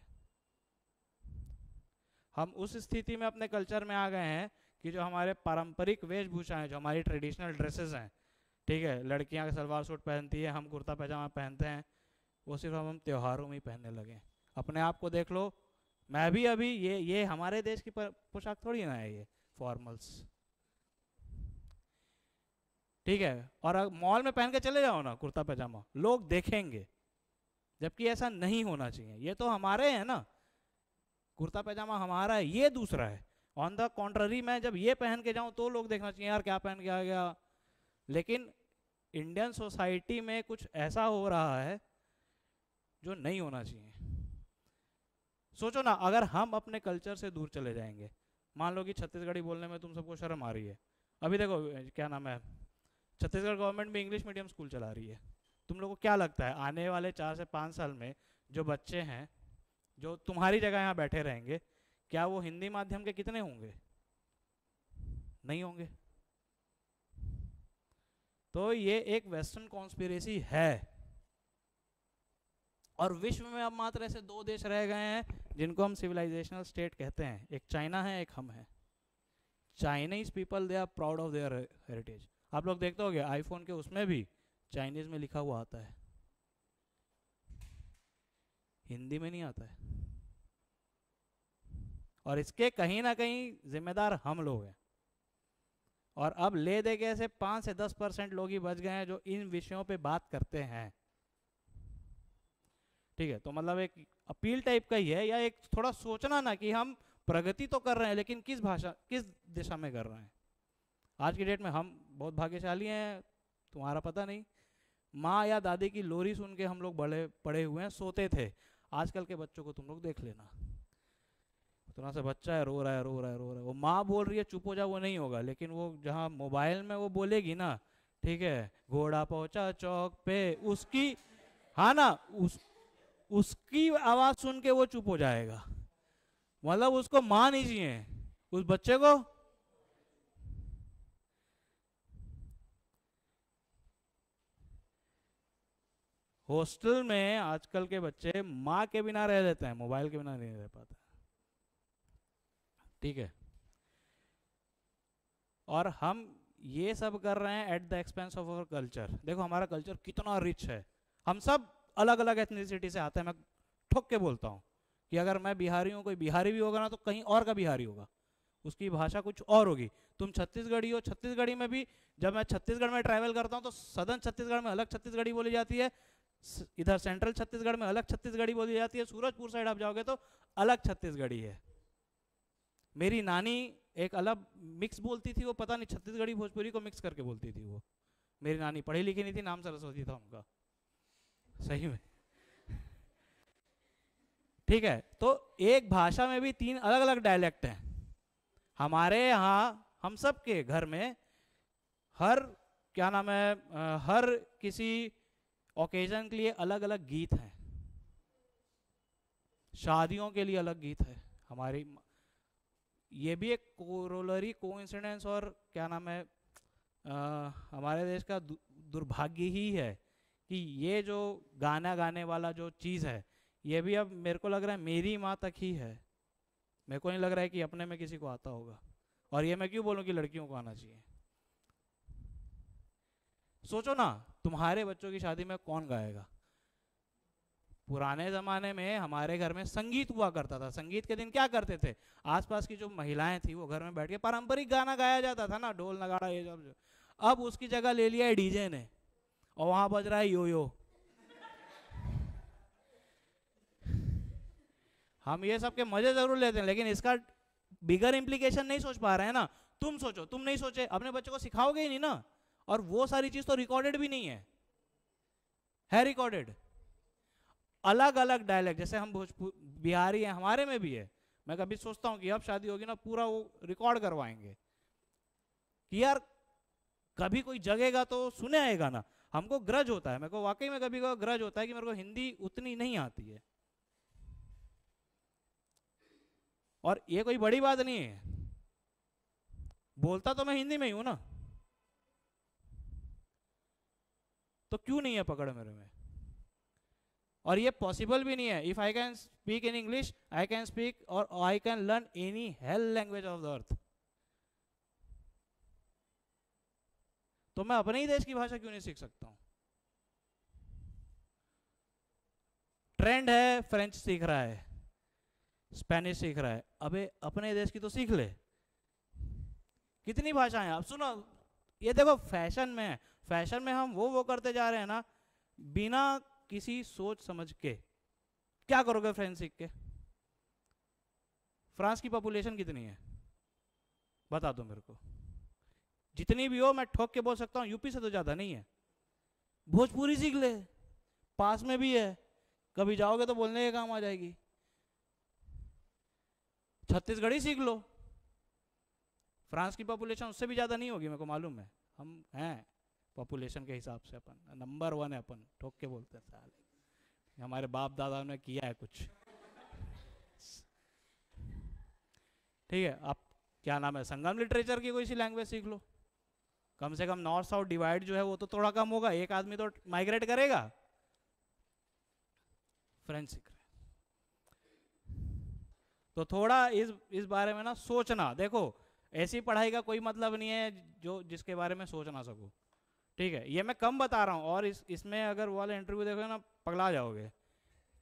हम उस स्थिति में अपने कल्चर में आ गए हैं कि जो हमारे पारंपरिक वेशभूषा हैं, जो हमारी ट्रेडिशनल ड्रेसेस हैं, ठीक है, लड़कियां सलवार सूट पहनती है, हम कुर्ता पैजामा पहनते हैं, वो सिर्फ हम त्योहारों में ही पहनने लगे। अपने आप को देख लो, मैं भी अभी ये हमारे देश की पोशाक थोड़ी ना है ये फॉर्मल्स। ठीक है, और मॉल में पहन के चले जाओ ना कुर्ता पैजामा, लोग देखेंगे, जबकि ऐसा नहीं होना चाहिए। ये तो हमारे हैं ना, कुर्ता पैजामा हमारा है, ये दूसरा है। ऑन द कॉन्ट्ररी मैं जब ये पहन के जाऊं तो लोग देखना चाहिए यार क्या पहन के आ गया। लेकिन इंडियन सोसाइटी में कुछ ऐसा हो रहा है जो नहीं होना चाहिए। सोचो ना, अगर हम अपने कल्चर से दूर चले जाएंगे, मान लो कि छत्तीसगढ़ी बोलने में तुम सबको शर्म आ रही है। अभी देखो क्या नाम है, छत्तीसगढ़ गवर्नमेंट भी इंग्लिश मीडियम स्कूल चला रही है। तुम लोगों को क्या लगता है आने वाले 4 से 5 साल में जो बच्चे हैं जो तुम्हारी जगह यहाँ बैठे रहेंगे, क्या वो हिंदी माध्यम के कितने होंगे? नहीं होंगे। तो ये एक वेस्टर्न कॉन्स्पिरेसी है, और विश्व में अब मात्र ऐसे 2 देश रह गए हैं जिनको हम सिविलाइजेशनल स्टेट कहते हैं, एक चाइना है, एक हम हैं। Chinese people they are proud of their heritage. आप लोग देखते होंगे आईफोन के उसमें भी चाइनीज में लिखा हुआ आता है, हिंदी में नहीं आता है। और इसके कहीं ना कहीं जिम्मेदार हम लोग हैं। और अब ले दे के ऐसे 5 से 10% लोग ही बच गए हैं जो इन विषयों पे बात करते हैं। ठीक है, तो मतलब एक अपील टाइप का ही है, या एक थोड़ा सोचना ना कि हम प्रगति तो कर रहे हैं लेकिन किस दिशा में कर रहे हैं। आज की डेट में हम बहुत भाग्यशाली हैं, तुम्हारा पता नहीं। माँ या दादी की लोरी सुन के हम लोग बड़े पड़े हुए हैं, सोते थे। आजकल के बच्चों को तुम लोग देख लेना, थोड़ा सा बच्चा है, रो रहा है रो रहा है रो रहा है, वो माँ बोल रही है चुप हो जा, वो नहीं होगा, लेकिन वो जहाँ मोबाइल में वो बोलेगी ना, ठीक है, घोड़ा पहुंचा चौक पे, उसकी, हाँ ना, उसकी आवाज सुन के वो चुप हो जाएगा। मतलब उसको माँ नहीं चाहिए, उस बच्चे को हॉस्टल में आजकल के बच्चे माँ के बिना रह लेते हैं, मोबाइल के बिना नहीं रह पाते, ठीक है। और हम ये सब कर रहे हैं at the expense of our culture. देखो हमारा कल्चर कितना रिच है, हम सब अलग अलग एथनिसिटी से आते हैं। मैं ठोक के बोलता हूँ कि अगर मैं बिहारी हूँ, कोई बिहारी भी होगा ना तो कहीं और का बिहारी होगा, उसकी भाषा कुछ और होगी। तुम छत्तीसगढ़ी हो, छत्तीसगढ़ी में भी जब मैं छत्तीसगढ़ में ट्रैवल करता हूँ तो सदर्न छत्तीसगढ़ में अलग छत्तीसगढ़ी बोली जाती है, इधर सेंट्रल छत्तीसगढ़ में अलग छत्तीसगढ़ी बोली जाती है, सूरजपुर साइड आप जाओगे तो अलग छत्तीसगढ़ी है। मेरी नानी एक अलग मिक्स बोलती थी, वो पता नहीं छत्तीसगढ़ी भोजपुरी को मिक्स करके बोलती थी। वो मेरी नानी पढ़ी लिखी नहीं थी, नाम सरस्वती था उनका, सही में, ठीक है। तो एक भाषा में भी 3 अलग अलग डायलेक्ट हैं। हमारे यहाँ हम सब के घर में हर, क्या नाम है, हर किसी ओकेजन के लिए अलग अलग गीत हैं। शादियों के लिए अलग गीत है हमारी। ये भी एक कोरोलरी कोइंसिडेंस और क्या नाम है, हमारे देश का दुर्भाग्य ही है कि ये जो गाना गाने वाला जो चीज़ है, ये भी अब मेरे को लग रहा है मेरी माँ तक ही है। मेरे को नहीं लग रहा है कि अपने में किसी को आता होगा। और ये मैं क्यों बोलूँ कि लड़कियों को आना चाहिए। सोचो ना, तुम्हारे बच्चों की शादी में कौन गाएगा। पुराने ज़माने में हमारे घर में संगीत हुआ करता था। संगीत के दिन क्या करते थे, आसपास की जो महिलाएं थी वो घर में बैठ के पारंपरिक गाना गाया जाता था ना, ढोल नगाड़ा ये सब। अब उसकी जगह ले लिया है डीजे ने, और वहां बज रहा है यो यो। हम ये सब के मजे जरूर लेते हैं, लेकिन इसका बिगर इम्प्लीकेशन नहीं सोच पा रहे हैं ना। तुम सोचो, तुम नहीं सोचे, अपने बच्चों को सिखाओगे ही नहीं ना। और वो सारी चीज तो रिकॉर्डेड भी नहीं है रिकॉर्डेड। अलग अलग डायलेक्ट, जैसे हम भोजपुर बिहारी हैं, हमारे में भी है। मैं कभी सोचता हूँ कि अब शादी होगी ना, पूरा वो रिकॉर्ड करवाएंगे कि यार कभी कोई जगेगा तो सुने आएगा ना। हमको ग्रज होता है, मेरे को वाकई में कभी कभी ग्रज होता है कि मेरे को हिंदी उतनी नहीं आती है। और ये कोई बड़ी बात नहीं है, बोलता तो मैं हिंदी में ही हूं ना, तो क्यों नहीं है पकड़ मेरे में। और ये पॉसिबल भी नहीं है। If I can speak in English, I can speak और I can learn any hell language of the earth. तो मैं अपने ही देश की भाषा क्यों नहीं सीख सकता हूं। ट्रेंड है फ्रेंच सीख रहा है, स्पेनिश सीख रहा है, अबे अपने देश की तो सीख ले। कितनी भाषाएं, आप सुनो, ये देखो फैशन में है, फैशन में हम वो करते जा रहे हैं ना, बिना किसी सोच समझ के। क्या करोगे फ्रेंच सीख के। फ्रांस की पॉपुलेशन कितनी है बता दो मेरे को। जितनी भी हो मैं ठोक के बोल सकता हूँ, यूपी से तो ज्यादा नहीं है। भोजपुरी सीख ले, पास में भी है, कभी जाओगे तो बोलने के काम आ जाएगी। छत्तीसगढ़ी सीख लो, फ्रांस की पॉपुलेशन उससे भी ज्यादा नहीं होगी, मेरे को मालूम है। हम हैं पॉपुलेशन के हिसाब से अपन नंबर 1 है, अपन ठोक के बोलते हैं साले, हमारे बाप दादा ने किया है कुछ। ठीक है, आप क्या नाम है, संगम लिटरेचर की कोई सी लैंग्वेज सीख लो। कम से कम नॉर्थ साउथ डिवाइड जो है वो तो थोड़ा कम होगा, एक आदमी तो माइग्रेट करेगा। फ्रेंच सीख रहे, तो थोड़ा इस बारे में ना सोचना। देखो ऐसी पढ़ाई का कोई मतलब नहीं है जो जिसके बारे में सोच ना सको, ठीक है। ये मैं कम बता रहा हूँ, और इसमें अगर वो वाला इंटरव्यू देखोगे ना पगला जाओगे।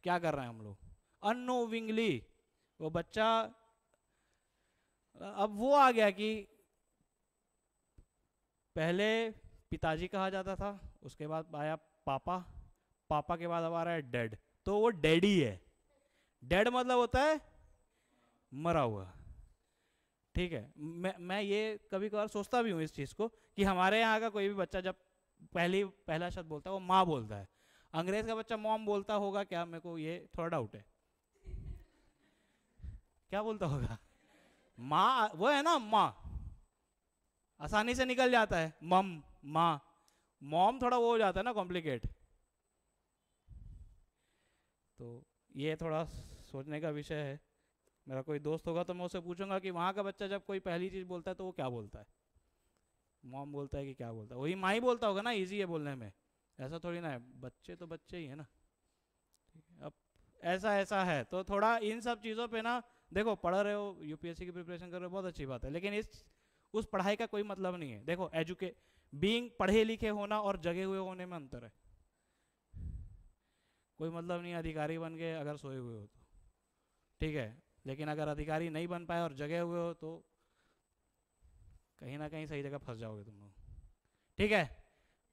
क्या कर रहे हैं हम लोग अननोविंगली। वो बच्चा अब वो आ गया कि पहले पिताजी कहा जाता था, उसके बाद आया पापा, पापा के बाद अब आ रहा है डैड, तो वो डैडी है। डेड मतलब होता है मरा हुआ, ठीक है। मैं ये कभी कभार सोचता भी हूँ इस चीज़ को कि हमारे यहाँ का कोई भी बच्चा जब पहला शब्द बोलता है वो माँ बोलता है, अंग्रेज का बच्चा मॉम बोलता होगा क्या? मेरे को ये थोड़ा डाउट है, क्या बोलता होगा? माँ, वो है ना माँ, आसानी से निकल जाता है मम माँ। मॉम थोड़ा वो हो जाता है ना कॉम्प्लिकेट। तो ये थोड़ा सोचने का विषय है। मेरा कोई दोस्त होगा तो मैं उससे पूछूंगा कि वहाँ का बच्चा जब कोई पहली चीज़ बोलता है तो वो क्या बोलता है, मॉम बोलता है कि क्या बोलता है? वही माँ ही बोलता होगा ना, इजी है बोलने में, ऐसा थोड़ी ना है, बच्चे तो बच्चे ही है ना। अब ऐसा ऐसा है तो थोड़ा इन सब चीज़ों पे ना, देखो पढ़ रहे हो, यूपीएससी की प्रिपरेशन कर रहे हो, बहुत अच्छी बात है, लेकिन इस उस पढ़ाई का कोई मतलब नहीं है। देखो बीइंग पढ़े लिखे होना और जगे हुए होने में अंतर है। कोई मतलब नहीं है अधिकारी बन के अगर सोए हुए हो तो, ठीक है, लेकिन अगर अधिकारी नहीं बन पाए और जगे हुए हो तो कहीं ना कहीं सही जगह फंस जाओगे तुम लोग, ठीक है।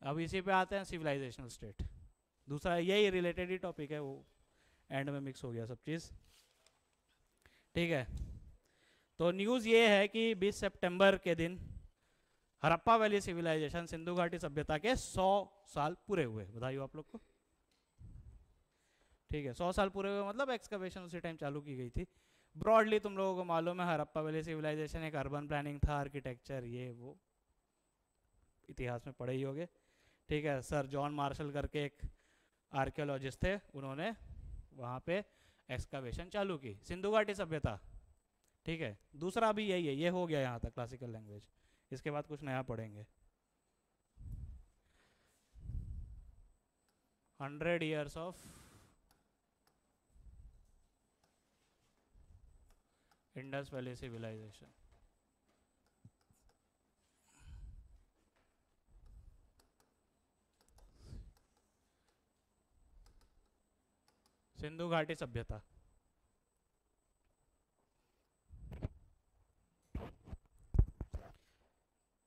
अब इसी पे आते हैं सिविलाइजेशनल स्टेट, दूसरा यही रिलेटेड ही टॉपिक है, वो एंड में मिक्स हो गया सब चीज़, ठीक है। तो न्यूज़ ये है कि 20 सितंबर के दिन हड़प्पा वैली सिविलाइजेशन, सिंधु घाटी सभ्यता के 100 साल पूरे हुए, बधाई हो आप लोग को, ठीक है। 100 साल पूरे हुए मतलब एक्सकवेशन उसी टाइम चालू की गई थी। ब्रॉडली तुम लोगों को मालूम है हड़प्पा वैली सिविलाइजेशन एक अर्बन प्लानिंग था, आर्किटेक्चर ये वो इतिहास में पढ़े ही होगे, ठीक है। सर जॉन मार्शल करके एक आर्कियोलॉजिस्ट थे, उन्होंने वहाँ पे एक्सकवेशन चालू की, सिंधु घाटी सभ्यता, ठीक है। दूसरा भी यही है, ये हो गया यहाँ तक क्लासिकल लैंग्वेज, इसके बाद कुछ नया पढ़ेंगे। 100 years of Indus valley civilisation, Sindhu घाटी सभ्यता।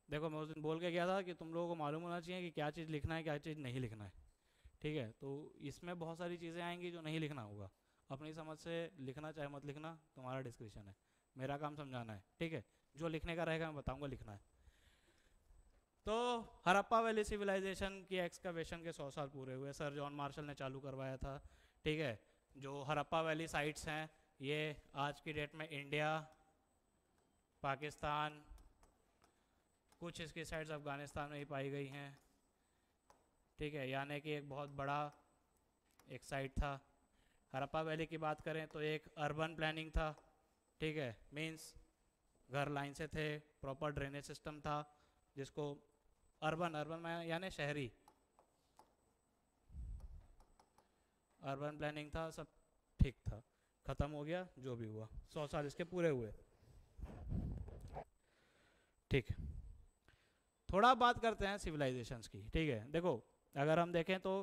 देखो मैं उस दिन बोल के गया था कि तुम लोगों को मालूम होना चाहिए कि क्या चीज़ लिखना है क्या चीज़ नहीं लिखना है, ठीक है। तो इसमें बहुत सारी चीज़ें आएंगी जो नहीं लिखना होगा, अपनी समझ से लिखना चाहे मत लिखना, तुम्हारा डिस्क्रिप्शन है, मेरा काम समझाना है, ठीक है। जो लिखने का रहेगा मैं बताऊंगा लिखना है। तो हड़प्पा वैली सिविलाइजेशन की एक्सकवेशन के 100 साल पूरे हुए, सर जॉन मार्शल ने चालू करवाया था, ठीक है। जो हड़प्पा वैली साइट्स हैं ये आज की डेट में इंडिया, पाकिस्तान, कुछ इसकी साइड्स अफगानिस्तान में ही पाई गई हैं, ठीक है। यानी कि एक बहुत बड़ा एक साइट था। हड़प्पा वैली की बात करें तो एक अर्बन प्लानिंग था, ठीक है, मीन्स घर लाइन से थे, प्रॉपर ड्रेनेज सिस्टम था, जिसको अर्बन अर्बन में यानी शहरी, अर्बन प्लानिंग था, सब ठीक था। ख़त्म हो गया जो भी हुआ, 100 साल इसके पूरे हुए, ठीक है। थोड़ा बात करते हैं सिविलाइजेशंस की, ठीक है। देखो अगर हम देखें तो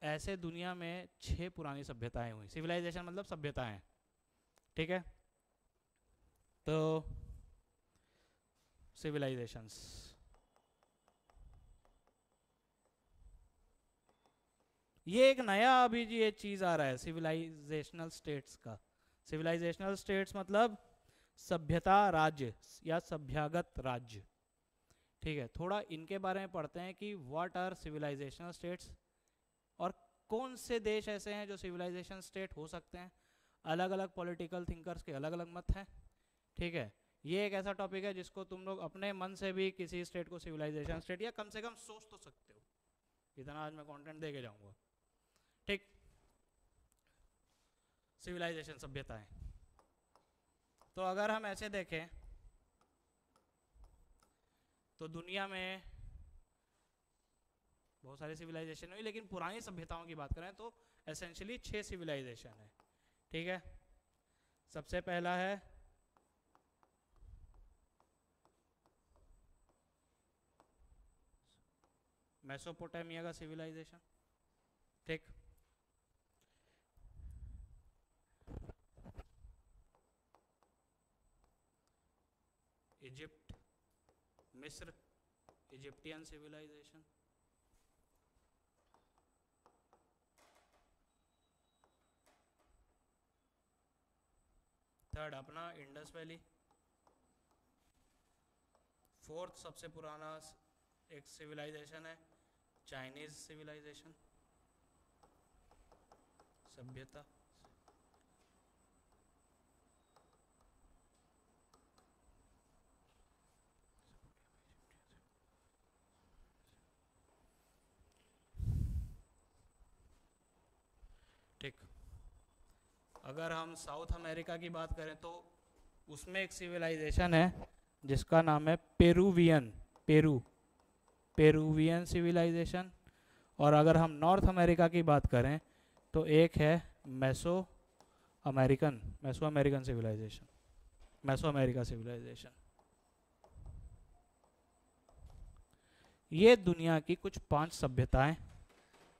ऐसे दुनिया में 6 पुरानी सभ्यताएं हुई, सिविलाइजेशन मतलब सभ्यताएं, ठीक है। तो सिविलाइजेशंस, ये एक नया अभी ये चीज़ आ रहा है सिविलाइजेशनल स्टेट्स का। सिविलाइजेशनल स्टेट्स मतलब सभ्यता राज्य या सभ्यागत राज्य, ठीक है। थोड़ा इनके बारे में पढ़ते हैं कि व्हाट आर सिविलाइजेशनल स्टेट्स और कौन से देश ऐसे हैं जो सिविलाइजेशन स्टेट हो सकते हैं। अलग अलग पॉलिटिकल थिंकर्स के अलग अलग मत हैं, ठीक है। ये एक ऐसा टॉपिक है जिसको तुम लोग अपने मन से भी किसी स्टेट को सिविलाइजेशन स्टेट या कम से कम सोच तो सकते हो, इतना आज मैं कंटेंट दे के जाऊंगा, ठीक। सिविलाइजेशन सभ्यताएं, तो अगर हम ऐसे देखें तो दुनिया में बहुत सारे सिविलाइजेशन हुई, लेकिन पुरानी सभ्यताओं की बात करें तो एसेंशियली 6 सिविलाइजेशन है, ठीक है। सबसे पहला है मेसोपोटामिया का सिविलाइजेशन, ठीक। इजिप्ट, मिस्र, इजिप्टियन सिविलाइजेशन, थर्ड अपना इंडस वैली, फोर्थ सबसे पुराना एक सिविलाइजेशन है चाइनीज सिविलाइजेशन, सभ्यता। ठीक, अगर हम साउथ अमेरिका की बात करें तो उसमें एक सिविलाइजेशन है जिसका नाम है पेरुवियन सिविलाइजेशन। और अगर हम नॉर्थ अमेरिका की बात करें तो एक है मैसो अमेरिकन सिविलाइजेशन, मैसो अमेरिका सिविलाइजेशन। ये दुनिया की कुछ 5 सभ्यताएं,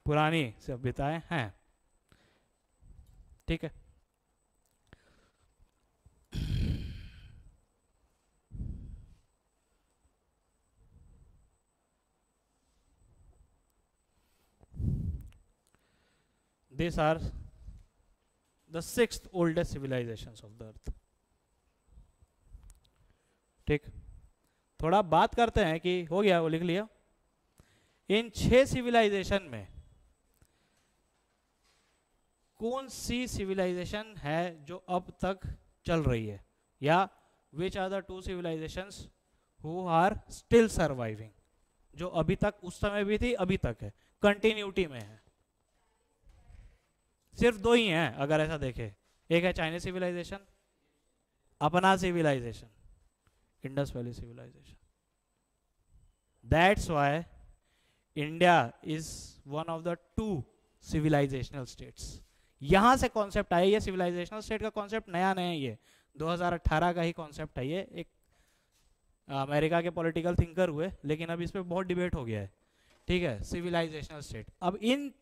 पुरानी सभ्यताएं हैं। ठीक है, these are the 6th oldest civilizations of the earth। ठीक, थोड़ा बात करते हैं कि हो गया, वो लिख लिया। इन 6 सिविलाइजेशन में कौन सी सिविलाइजेशन है जो अब तक चल रही है, या which are the 2 civilizations who are still surviving, जो अभी तक, उस समय भी थी अभी तक है, कंटिन्यूटी में है। सिर्फ 2 ही हैं अगर ऐसा देखें, एक है चाइनीज सिविलाइजेशन, अपना civilisation, Indus valley civilisation. That's why India is one of the 2 civilisational states. यहां से कॉन्सेप्ट आया, ये सिविलाइजेशनल स्टेट का कॉन्सेप्ट नया नहीं है, ये 2018 का ही कॉन्सेप्ट है। ये एक अमेरिका के पॉलिटिकल थिंकर हुए, लेकिन अब इस पे बहुत डिबेट हो गया है। ठीक है, सिविलाइजेशनल स्टेट। अब इन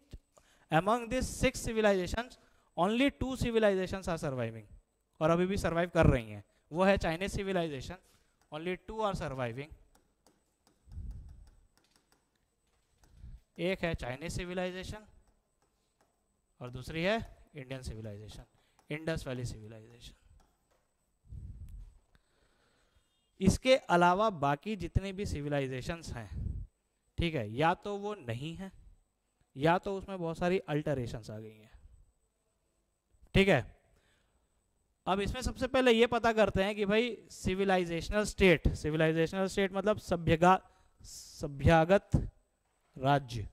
among these 6 civilizations only 2 civilizations are surviving, और अभी भी सर्वाइव कर रही हैं। वो है Chinese civilisation, only 2 are surviving। एक है चाइनीज सिविलाइजेशन और दूसरी है Indian civilisation, Indus valley civilisation. इसके अलावा बाकी जितने भी सिविलाइजेशंस हैं, ठीक है, या तो वो नहीं है या तो उसमें बहुत सारी अल्टरेशंस आ गई हैं। ठीक है, अब इसमें सबसे पहले ये पता करते हैं कि भाई सिविलाइजेशनल स्टेट मतलब सभ्यागत राज्य।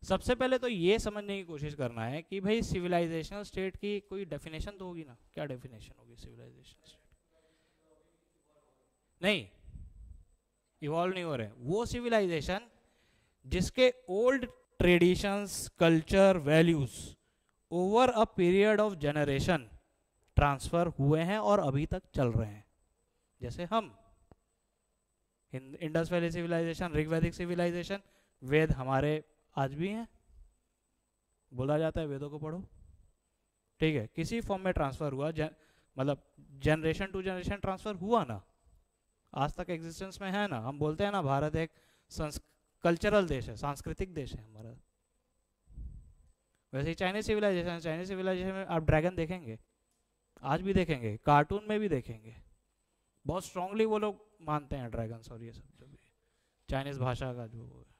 सबसे पहले तो ये समझने की कोशिश करना है कि भाई सिविलाइजेशनल स्टेट की कोई डेफिनेशन तो होगी ना। क्या डेफिनेशन होगी सिविलाइजेशन स्टेट? नहीं, इवॉल्व नहीं हो रहे। वो सिविलाइजेशन जिसके old traditions, culture, values over a period of generation transfer हुए हैं और अभी तक चल रहे हैं। जैसे हम इंडस वैली सिविलाइजेशन, ऋग्वैदिक सिविलाइजेशन, वेद हमारे आज भी हैं, बोला जाता है वेदों को पढ़ो। ठीक है, किसी फॉर्म में ट्रांसफर हुआ, मतलब जनरेशन टू जनरेशन ट्रांसफर हुआ ना, आज तक एग्जिस्टेंस में है ना। हम बोलते हैं ना भारत एक कल्चरल देश है, सांस्कृतिक देश है हमारा। वैसे ही चाइनीज सिविलाइजेशन में आप ड्रैगन देखेंगे, आज भी देखेंगे, कार्टून में भी देखेंगे। बहुत स्ट्रांगली वो लोग मानते हैं ड्रैगन्स और ये सब, जो भी चाइनीज भाषा का जो है।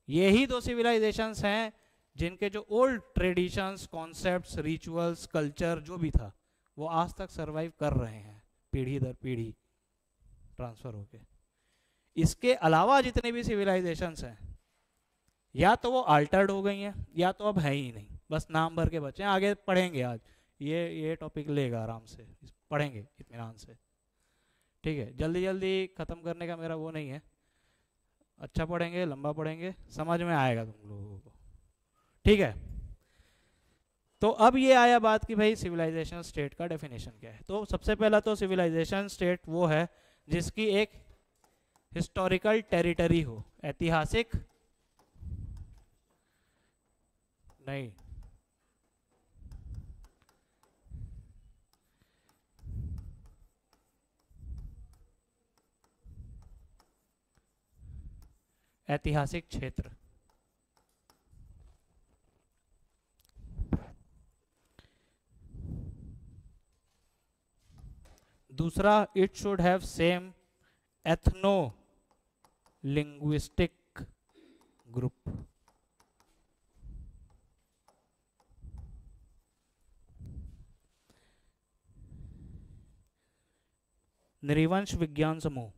यही 2 सिविलाइजेशंस हैं जिनके जो old traditions, concepts, rituals, culture जो भी था वो आज तक सरवाइव कर रहे हैं, पीढ़ी दर पीढ़ी ट्रांसफर होके। इसके अलावा जितने भी सिविलाइजेशंस हैं या तो वो अल्टर्ड हो गई हैं या तो अब है ही नहीं, बस नाम भर के बचे हैं। आगे पढ़ेंगे, आज ये टॉपिक लेगा आराम से, पढ़ेंगे इत्मीनान से। ठीक है, जल्दी जल्दी खत्म करने का मेरा वो नहीं है। अच्छा पढ़ेंगे, लंबा पढ़ेंगे, समझ में आएगा तुम लोगों को। ठीक है, तो अब ये आया बात कि भाई सिविलाइजेशन स्टेट का डेफिनेशन क्या है। तो सबसे पहला तो सिविलाइजेशन स्टेट वो है जिसकी एक हिस्टोरिकल टेरिटरी हो, ऐतिहासिक नहीं, ऐतिहासिक क्षेत्र। दूसरा, it should have same ethno linguistic group. नृवंश विज्ञान समूह।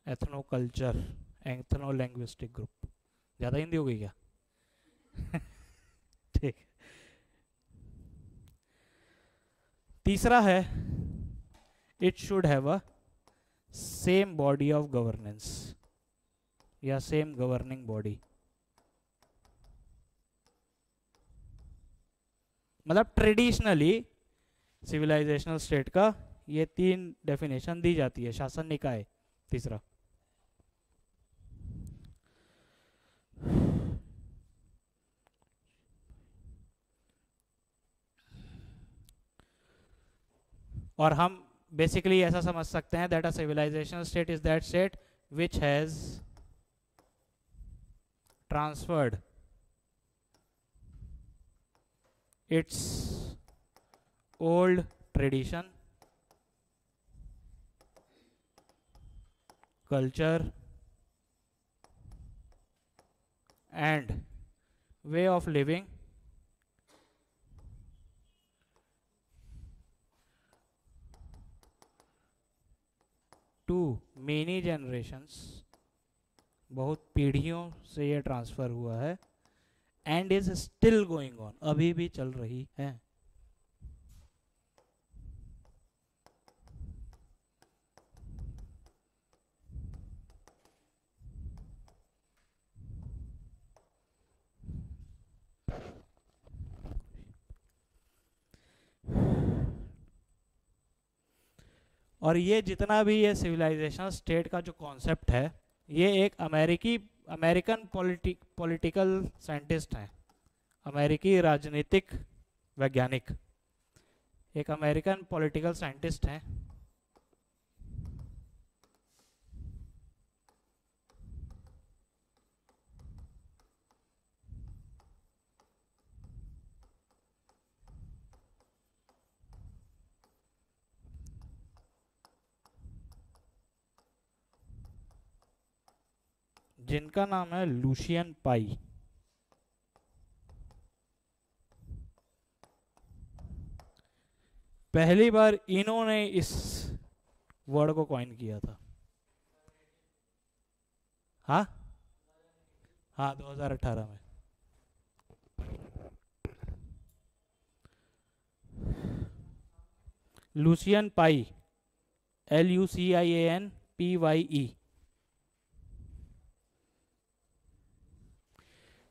Ethno culture, ethno linguistic group. ज़्यादा हिंदी हो गई क्या? ठीक। तीसरा है, it should have a same body of governance या सेम गवर्निंग बॉडी। मतलब ट्रेडिशनली सिविलाइजेशनल स्टेट का ये 3 डेफिनेशन दी जाती है। शासन निकाय तीसरा। और हम बेसिकली ऐसा समझ सकते हैं that a civilisational state is that state which has transferred its old tradition, culture and way of living to many generations, बहुत पीढ़ियों से ये ट्रांसफर हुआ है, and is still going on, अभी भी चल रही है। और ये जितना भी ये सिविलाइजेशन स्टेट का जो कॉन्सेप्ट है, ये एक अमेरिकन पॉलिटिकल साइंटिस्ट हैं, अमेरिकी राजनीतिक वैज्ञानिक, एक अमेरिकन पॉलिटिकल साइंटिस्ट हैं जिनका नाम है लुशियन पाई। पहली बार इन्होंने इस वर्ड को कॉइन किया था। हाँ हाँ, 2018 में। लुशियन पाई, LUCIANPYE।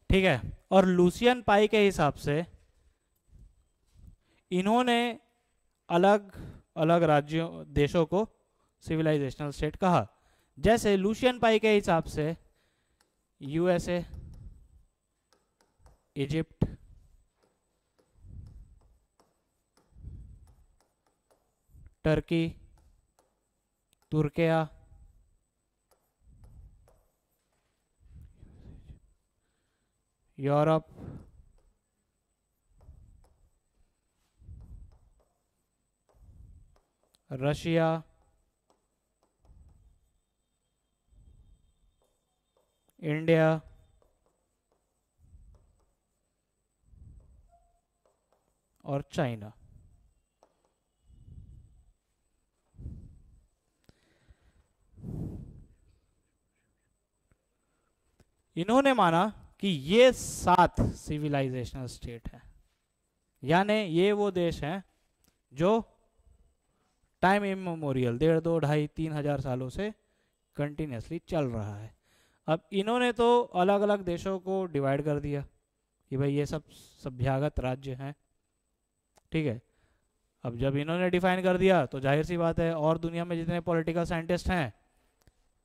ठीक है। और लुशियन पाई के हिसाब से इन्होंने अलग अलग राज्यों देशों को सिविलाइजेशनल स्टेट कहा। जैसे लुशियन पाई के हिसाब से USA, Egypt, Turkey, Türkiye, Europe, Russia, India और चाइना। इन्होंने माना कि ये 7 सिविलाइजेशनल स्टेट है, यानी ये वो देश हैं जो टाइम इमेमोरियल 1.5 2 2.5 3 हजार सालों से कंटिन्यूसली चल रहा है। अब इन्होंने तो अलग अलग देशों को डिवाइड कर दिया कि भाई ये सब सभ्यागत राज्य हैं, ठीक है। अब जब इन्होंने डिफाइन कर दिया तो जाहिर सी बात है और दुनिया में जितने पॉलिटिकल साइंटिस्ट हैं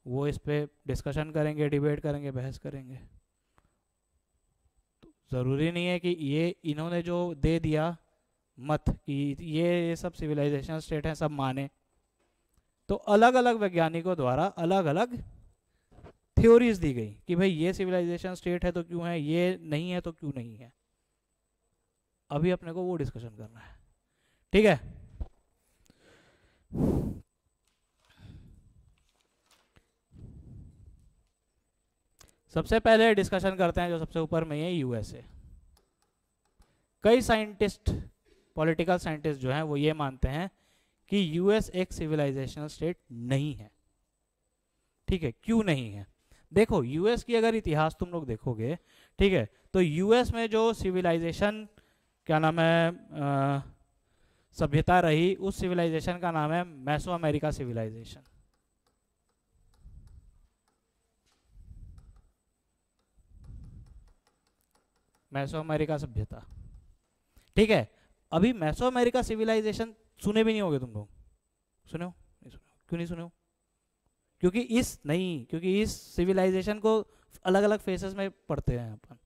वो इस पे डिस्कशन करेंगे, डिबेट करेंगे, बहस करेंगे। तो ज़रूरी नहीं है कि ये इन्होंने जो दे दिया मत कि ये सब सिविलाइजेशन स्टेट हैं सब माने। तो अलग अलग वैज्ञानिकों द्वारा अलग अलग थ्योरीज दी गई कि भाई ये सिविलाइजेशन स्टेट है तो क्यों है, ये नहीं है तो क्यों नहीं है। अभी अपने को वो डिस्कशन करना है, ठीक है। सबसे पहले डिस्कशन करते हैं जो सबसे ऊपर में है यूएसए। कई साइंटिस्ट, पॉलिटिकल साइंटिस्ट जो हैं वो ये मानते हैं कि यूएस एक सिविलाइजेशनल स्टेट नहीं है, ठीक है। क्यों नहीं है? देखो यूएस की अगर इतिहास तुम लोग देखोगे, ठीक है, तो यूएस में जो सिविलाइजेशन क्या नाम है सभ्यता रही, उस सिविलाइजेशन का नाम है मैसो अमेरिका सिविलाइजेशन। मैसो अमेरिका सभ्यता, ठीक है। अभी मैसो अमेरिका सिविलाइजेशन सुने भी नहीं होगे तुम लोग, सुने हो? नहीं सुने हो? क्यों नहीं सुने हो? क्योंकि इस सिविलाइजेशन को अलग अलग फेसेस में पढ़ते हैं अपन,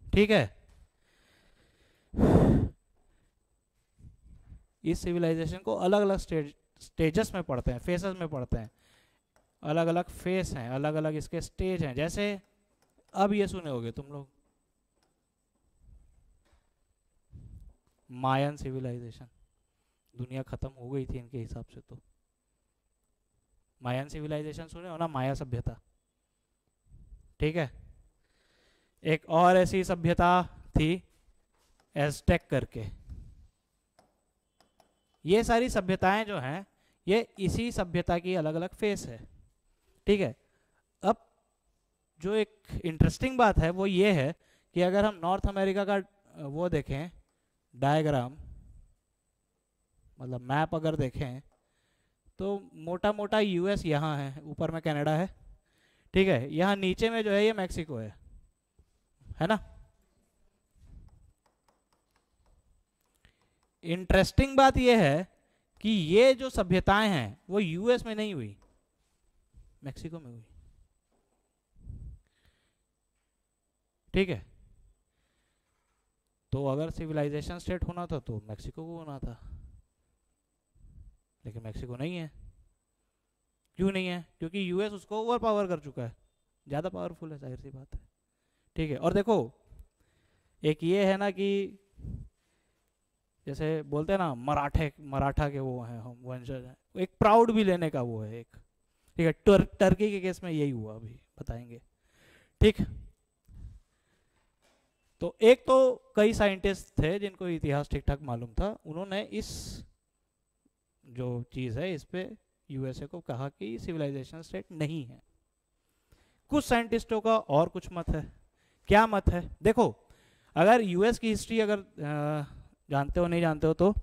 ठीक है। इस सिविलाइजेशन को अलग अलग स्टेजेस में पढ़ते हैं, फेसेस में पढ़ते हैं। अलग अलग फेस हैं, अलग अलग इसके स्टेज हैं। जैसे अब ये सुने होगे तुम लोग मायन सिविलाइजेशन, दुनिया खत्म हो गई थी इनके हिसाब से। तो मायन सिविलाइजेशन सुने हो ना, माया सभ्यता, ठीक है। एक और ऐसी सभ्यता थी एज़टेक करके। ये सारी सभ्यताएं जो हैं ये इसी सभ्यता की अलग अलग फेस है, ठीक है। अब जो एक इंटरेस्टिंग बात है वो ये है कि अगर हम नॉर्थ अमेरिका का वो देखें डायग्राम, मतलब मैप अगर देखें, तो मोटा मोटा यूएस यहाँ है, ऊपर में कनाडा है, ठीक है। यहाँ नीचे में जो है ये मैक्सिको है ना। इंटरेस्टिंग बात यह है कि ये जो सभ्यताएं हैं वो यूएस में नहीं हुई, मैक्सिको में हुई, ठीक है। तो अगर सिविलाइजेशन स्टेट होना था तो मैक्सिको को होना था, लेकिन मैक्सिको नहीं है। क्यों नहीं है? क्योंकि यूएस उसको ओवर पावर कर चुका है, ज़्यादा पावरफुल है, जाहिर सी बात है, ठीक है। और देखो एक ये है ना कि जैसे बोलते हैं ना मराठा के वो हैं, हम वंशज हैं, एक प्राउड भी लेने का वो है एक, ठीक है। टर्की के केस में यही हुआ, अभी बताएंगे, ठीक। तो एक तो कई साइंटिस्ट थे जिनको इतिहास ठीक ठाक मालूम था, उन्होंने इस जो चीज़ है इस पे यूएसए को कहा कि सिविलाइजेशन स्टेट नहीं है। कुछ साइंटिस्टों का और कुछ मत है। क्या मत है? देखो अगर यूएस की हिस्ट्री अगर जानते हो नहीं जानते हो, तो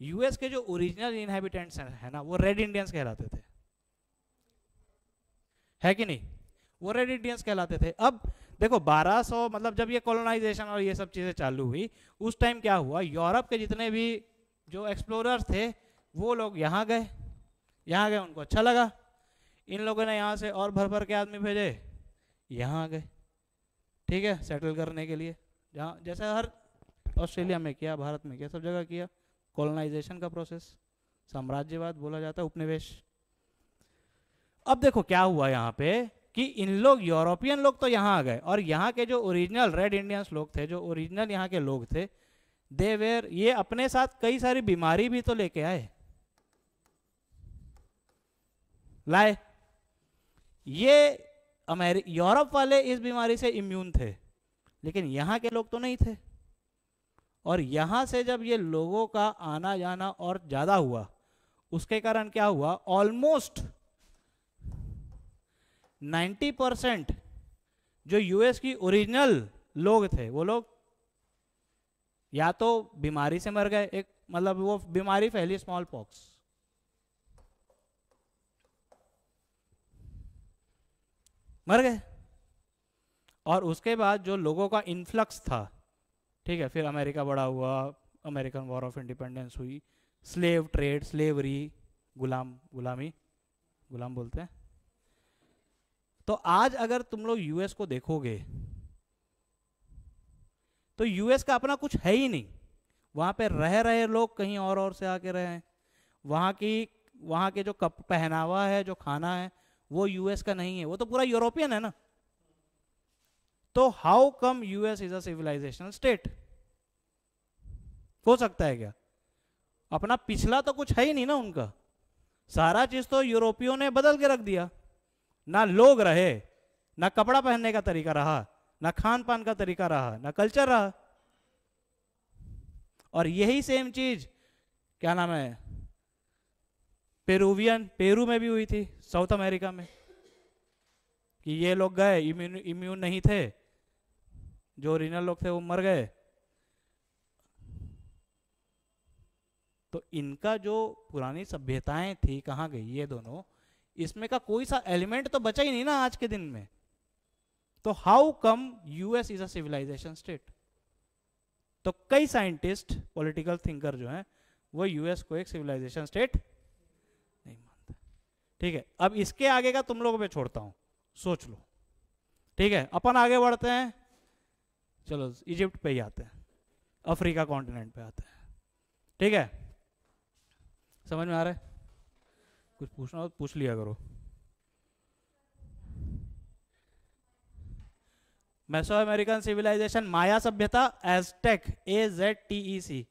यूएस के जो ओरिजिनल इनहेबिटेंट्स हैं ना, वो रेड इंडियंस कहलाते थे, है कि नहीं? वो रेड इंडियंस कहलाते थे। अब देखो 1200 मतलब जब ये कॉलोनाइजेशन और ये सब चीज़ें चालू हुई, उस टाइम क्या हुआ, यूरोप के जितने भी जो एक्सप्लोरर्स थे वो लोग यहाँ गए, उनको अच्छा लगा, इन लोगों ने यहाँ से और भर भर के आदमी भेजे, यहाँ आ गए, ठीक है, सेटल करने के लिए। जहाँ जैसे हर ऑस्ट्रेलिया में किया, भारत में किया, सब जगह किया, कॉलोनाइजेशन का प्रोसेस, साम्राज्यवाद बोला जाता है, उपनिवेश। अब देखो क्या हुआ यहाँ पे कि इन लोग यूरोपियन लोग तो यहाँ आ गए, और यहाँ के जो ओरिजिनल रेड इंडियंस लोग थे, जो ओरिजिनल यहाँ के लोग थे, देवेर ये अपने साथ कई सारी बीमारी भी तो लेके आए, लाए। ये यूरोप वाले इस बीमारी से इम्यून थे, लेकिन यहाँ के लोग तो नहीं थे। और यहाँ से जब ये लोगों का आना जाना और ज़्यादा हुआ, उसके कारण क्या हुआ, ऑलमोस्ट 90% जो यूएस की ओरिजिनल लोग थे वो लोग या तो बीमारी से मर गए। एक मतलब वो बीमारी फैली, स्मॉल पॉक्स। मर गए। और उसके बाद जो लोगों का इन्फ्लक्स था, ठीक है, फिर अमेरिका बड़ा हुआ, अमेरिकन वॉर ऑफ इंडिपेंडेंस हुई, स्लेव ट्रेड, स्लेवरी, गुलामी, गुलाम बोलते हैं। तो आज अगर तुम लोग यूएस को देखोगे तो यूएस का अपना कुछ है ही नहीं। वहां पे रह रहे लोग कहीं और से आके रहे हैं। वहां के जो पहनावा है, जो खाना है, वो यूएस का नहीं है, वो तो पूरा यूरोपियन है ना। तो how come US is a civilisational state? हो सकता है क्या? अपना पिछला तो कुछ है ही नहीं ना उनका। सारा चीज तो यूरोपियों ने बदल के रख दिया। ना लोग रहे, ना कपड़ा पहनने का तरीका रहा, ना खान पान का तरीका रहा, ना कल्चर रहा। और यही सेम चीज, क्या नाम है, पेरू में भी हुई थी, साउथ अमेरिका में, कि ये लोग गए, इम्यून नहीं थे, जो ओरिजिनल लोग थे वो मर गए। तो इनका जो पुरानी सभ्यताएं थी कहाँ गई ये दोनों? इसमें का कोई सा एलिमेंट तो बचा ही नहीं ना आज के दिन में। तो how come US is a civilisation state? तो कई साइंटिस्ट, पॉलिटिकल थिंकर जो हैं, वो यूएस को एक सिविलाइजेशन स्टेट नहीं मानते। ठीक है, अब इसके आगे का तुम लोगों पे छोड़ता हूं, सोच लो। ठीक है, अपन आगे बढ़ते हैं। चलो इजिप्ट पे ही आते हैं, अफ्रीका कॉन्टिनेंट पे आते हैं। ठीक है, समझ में आ रहा है? कुछ पूछना हो तो पूछ लिया करो। मेसो अमेरिकन सिविलाइजेशन, माया सभ्यता, एज़टेक, AZTEC।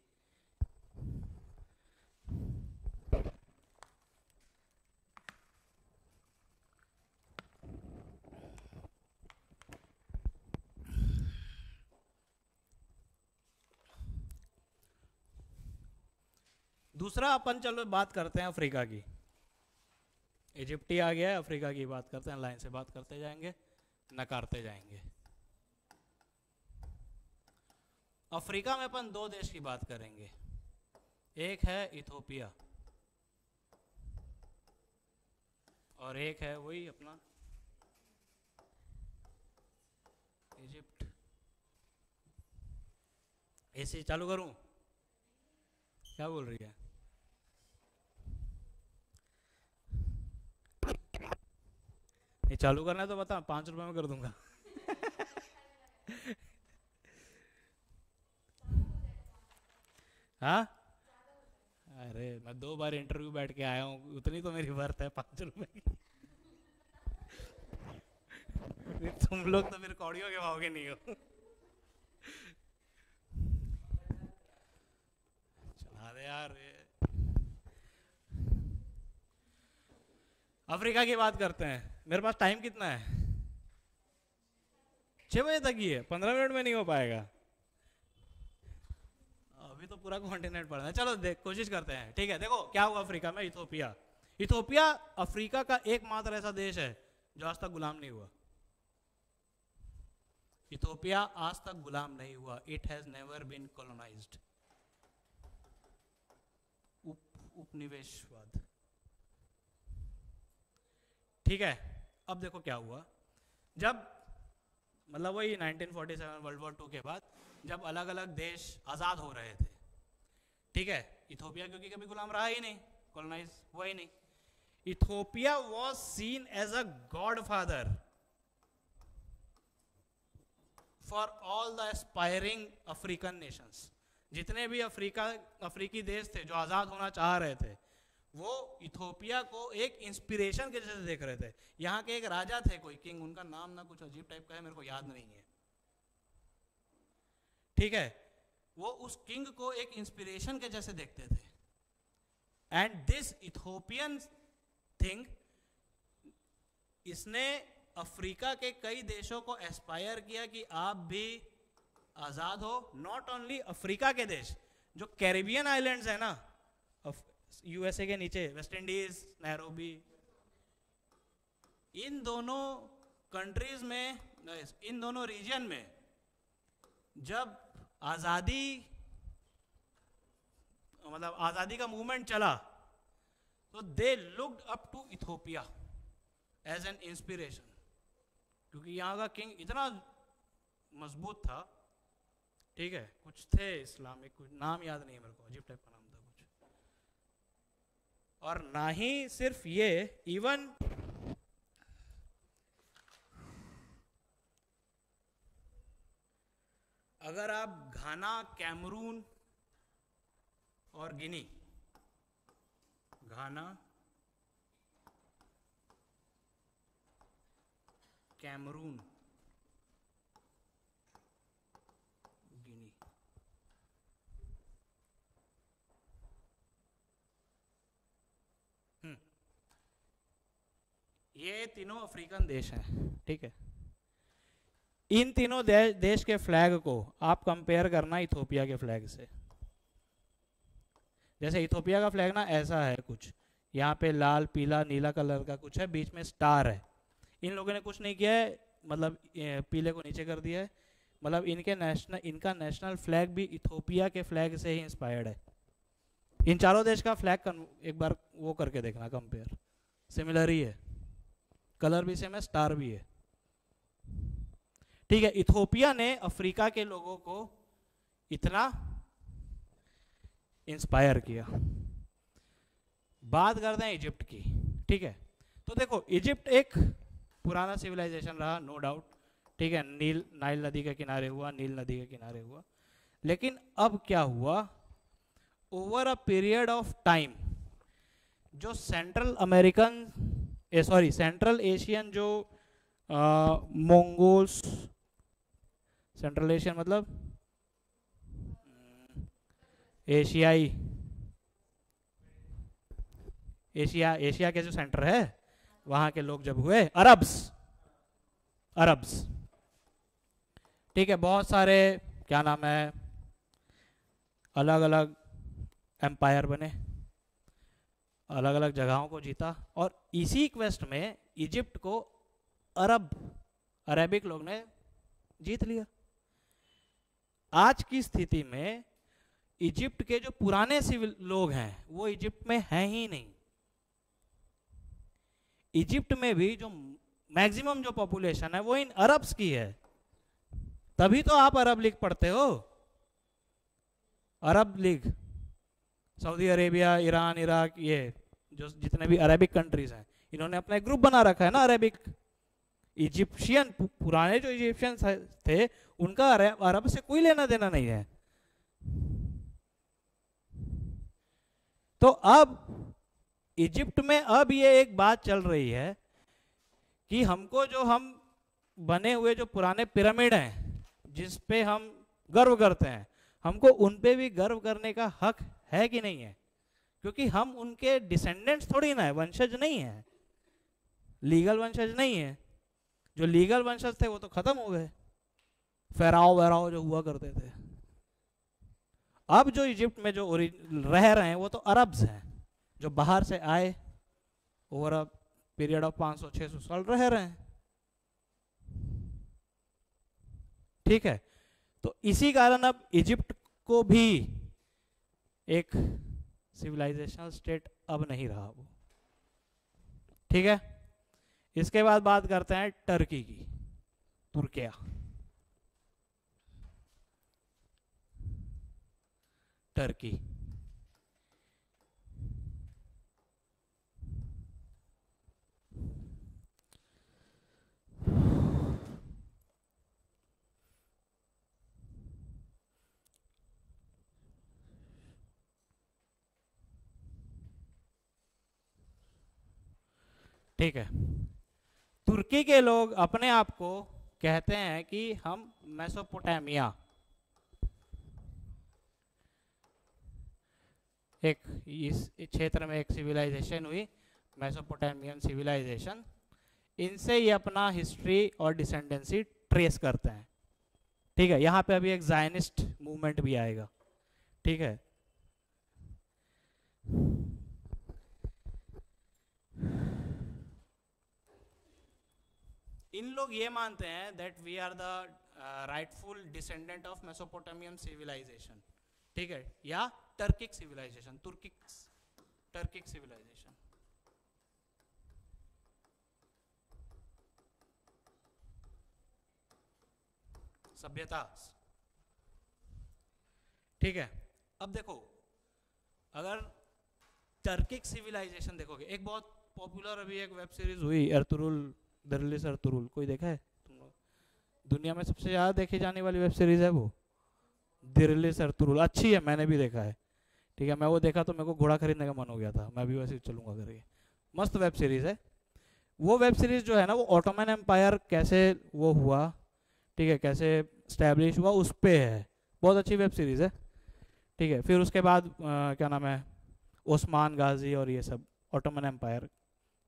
दूसरा अपन चलो बात करते हैं अफ्रीका की। इजिप्टी आ गया है, अफ्रीका की बात करते हैं, लाइन से बात करते जाएंगे, नकारते जाएंगे। अफ्रीका में अपन दो देश की बात करेंगे, एक है इथोपिया और एक है वही अपना इजिप्ट। एसी चालू करूं? क्या बोल रही है? ये चालू करना है तो बता, 5 रुपए में कर दूंगा। हाँ, अरे मैं 2 बार इंटरव्यू बैठ के आया हूँ, उतनी तो मेरी वर्थ है 5 रुपए की। तुम लोग तो फिर कौड़ियों के भाव के नहीं हो। चला दे यार। अफ्रीका की बात करते हैं। मेरे पास टाइम कितना है? 6 बजे तक ही है, 15 मिनट में नहीं हो पाएगा। अभी तो पूरा कॉन्टिनेंट पढ़ना है। चलो कोशिश करते हैं। ठीक है, देखो क्या हुआ अफ्रीका में। इथोपिया अफ्रीका का एकमात्र ऐसा देश है जो आज तक गुलाम नहीं हुआ। इथोपिया आज तक गुलाम नहीं हुआ। It has never been colonised. उपनिवेशवाद। ठीक है, अब देखो क्या हुआ। जब मतलब वही 1947 वर्ल्ड वॉर 2 के बाद, जब अलग अलग देश आज़ाद हो रहे थे, ठीक है, इथोपिया क्योंकि कभी गुलाम रहा ही नहीं, कॉलोनाइज हुआ ही नहीं। Ethiopia was seen as a god father for all the aspiring African nations. जितने भी अफ्रीकी देश थे जो आज़ाद होना चाह रहे थे, वो इथोपिया को एक इंस्पिरेशन के जैसे देख रहे थे। यहाँ के एक राजा थे, कोई किंग, उनका नाम ना कुछ अजीब टाइप का है, मेरे को याद नहीं है। ठीक है, वो उस किंग को एक इंस्पिरेशन के जैसे देखते थे। एंड दिस इथोपियन थिंग, इसने अफ्रीका के कई देशों को एस्पायर किया कि आप भी आज़ाद हो। नॉट ओनली अफ्रीका के देश, जो कैरिबियन आइलैंड्स है ना, यूएसए के नीचे, वेस्ट इंडीज, नैरोबी, इन दोनों कंट्रीज में, इन दोनों रीजन में जब आज़ादी मतलब आज़ादी का मूवमेंट चला, तो they looked up to Ethiopia as an inspiration, क्योंकि यहाँ का किंग इतना मजबूत था, ठीक है, कुछ थे इस्लामिक, कुछ नाम याद नहीं है मेरे को, अजीब टाइप का नाम था कुछ। और ना ही सिर्फ ये, इवन अगर आप घाना, कैमरून और गिनी, घाना, कैमरून, गिनी, ये तीनों अफ्रीकन देश हैं, ठीक है। इन तीनों देश के फ्लैग को आप कंपेयर करना इथोपिया के फ्लैग से। जैसे इथोपिया का फ्लैग ना ऐसा है कुछ, यहाँ पे लाल पीला नीला कलर का कुछ है, बीच में स्टार है। इन लोगों ने कुछ नहीं किया है, मतलब पीले को नीचे कर दिया है, मतलब इनका नेशनल फ्लैग भी इथोपिया के फ्लैग से ही इंस्पायर्ड है। इन चारों देश का फ्लैग एक बार वो करके देखना, कंपेयर, सिमिलर ही है, कलर भी सेम है, स्टार भी है, ठीक है। इथोपिया ने अफ्रीका के लोगों को इतना इंस्पायर किया। बात करते हैं इजिप्ट की, ठीक है। तो देखो, इजिप्ट एक पुराना सिविलाइजेशन रहा, नो डाउट, ठीक है, नाइल नदी के किनारे हुआ, नील नदी के किनारे हुआ। लेकिन अब क्या हुआ, over a period of time, जो सेंट्रल एशियन जो मंगोल्स, सेंट्रल एशियन मतलब एशिया के जो सेंटर है, वहां के लोग जब हुए अरब्स, ठीक है, बहुत सारे क्या नाम है, अलग अलग एम्पायर बने, अलग अलग जगहों को जीता, और इसी क्वेस्ट में इजिप्ट को अरेबिक लोग ने जीत लिया। आज की स्थिति में इजिप्ट के जो पुराने सिविल लोग हैं वो इजिप्ट में हैं ही नहीं। इजिप्ट में भी जो मैक्सिमम जो पॉपुलेशन है वो इन अरब्स की है, तभी तो आप अरब लीग पढ़ते हो। Arab league, Saudi Arabia, Iran, Iraq, ये जो जितने भी अरेबिक कंट्रीज हैं, इन्होंने अपना एक ग्रुप बना रखा है ना, अरेबिक। इजिप्शियन, पुराने जो इजिप्शियन थे, उनका अरब से कोई लेना देना नहीं है। तो अब इजिप्ट में अब ये एक बात चल रही है कि हमको जो हम बने हुए जो पुराने पिरामिड हैं, जिस पे हम गर्व करते हैं, हमको उन पे भी गर्व करने का हक है कि नहीं है, क्योंकि हम उनके डिसेंडेंट्स थोड़ी ना है, वंशज नहीं है, लीगल वंशज नहीं है। जो लीगल वंशज थे वो तो खत्म हो गए, फेराओ वेराओ जो हुआ करते थे। अब जो इजिप्ट में जो रह रहे हैं वो तो अरब्स हैं, जो बाहर से आए, ओवर अ पीरियड ऑफ 500-600 साल रह रहे हैं, ठीक है। तो इसी कारण अब इजिप्ट को भी एक सिविलाइजेशनल स्टेट अब नहीं रहा वो, ठीक है। इसके बाद बात करते हैं टर्की की, तुर्किया। टर्की, ठीक है। तुर्की के लोग अपने आप को कहते हैं कि हम मेसोपोटामिया, एक इस क्षेत्र में एक सिविलाइजेशन हुई, मेसोपोटामियन सिविलाइजेशन, इनसे ये अपना हिस्ट्री और डिसेंडेंसी ट्रेस करते हैं, ठीक है। यहाँ पे अभी एक जायनिस्ट मूवमेंट भी आएगा, ठीक है। इन लोग ये मानते हैं that we are the rightful descendant of Mesopotamian civilisation, ठीक है, या टर्किक सिविलाइजेशन, टर्किक सिविलाइजेशन। सभ्यता, ठीक है। अब देखो, अगर टर्किक सिविलाइजेशन देखोगे, एक बहुत पॉपुलर अभी एक वेब सीरीज हुई अर्तुरुल, द रिलीज अर्तुरुल, कोई देखा है तुम लोग? दुनिया में सबसे ज्यादा देखी जाने वाली वेब सीरीज है वो द रिलीज अर्तुरुल। अच्छी है, मैंने भी देखा है, ठीक है। मैं वो देखा तो मेरे को घोड़ा खरीदने का मन हो गया था, मैं भी वैसे ही चलूंगा करके। मस्त वेब सीरीज है वो। वेब सीरीज जो है ना, वो ऑटोमन एम्पायर कैसे वो हुआ, ठीक है, कैसे स्टैब्लिश हुआ, उस पे है। बहुत अच्छी वेब सीरीज है, ठीक है। फिर उसके बाद क्या नाम है, ओस्मान गाजी और ये सब, ऑटोमन एम्पायर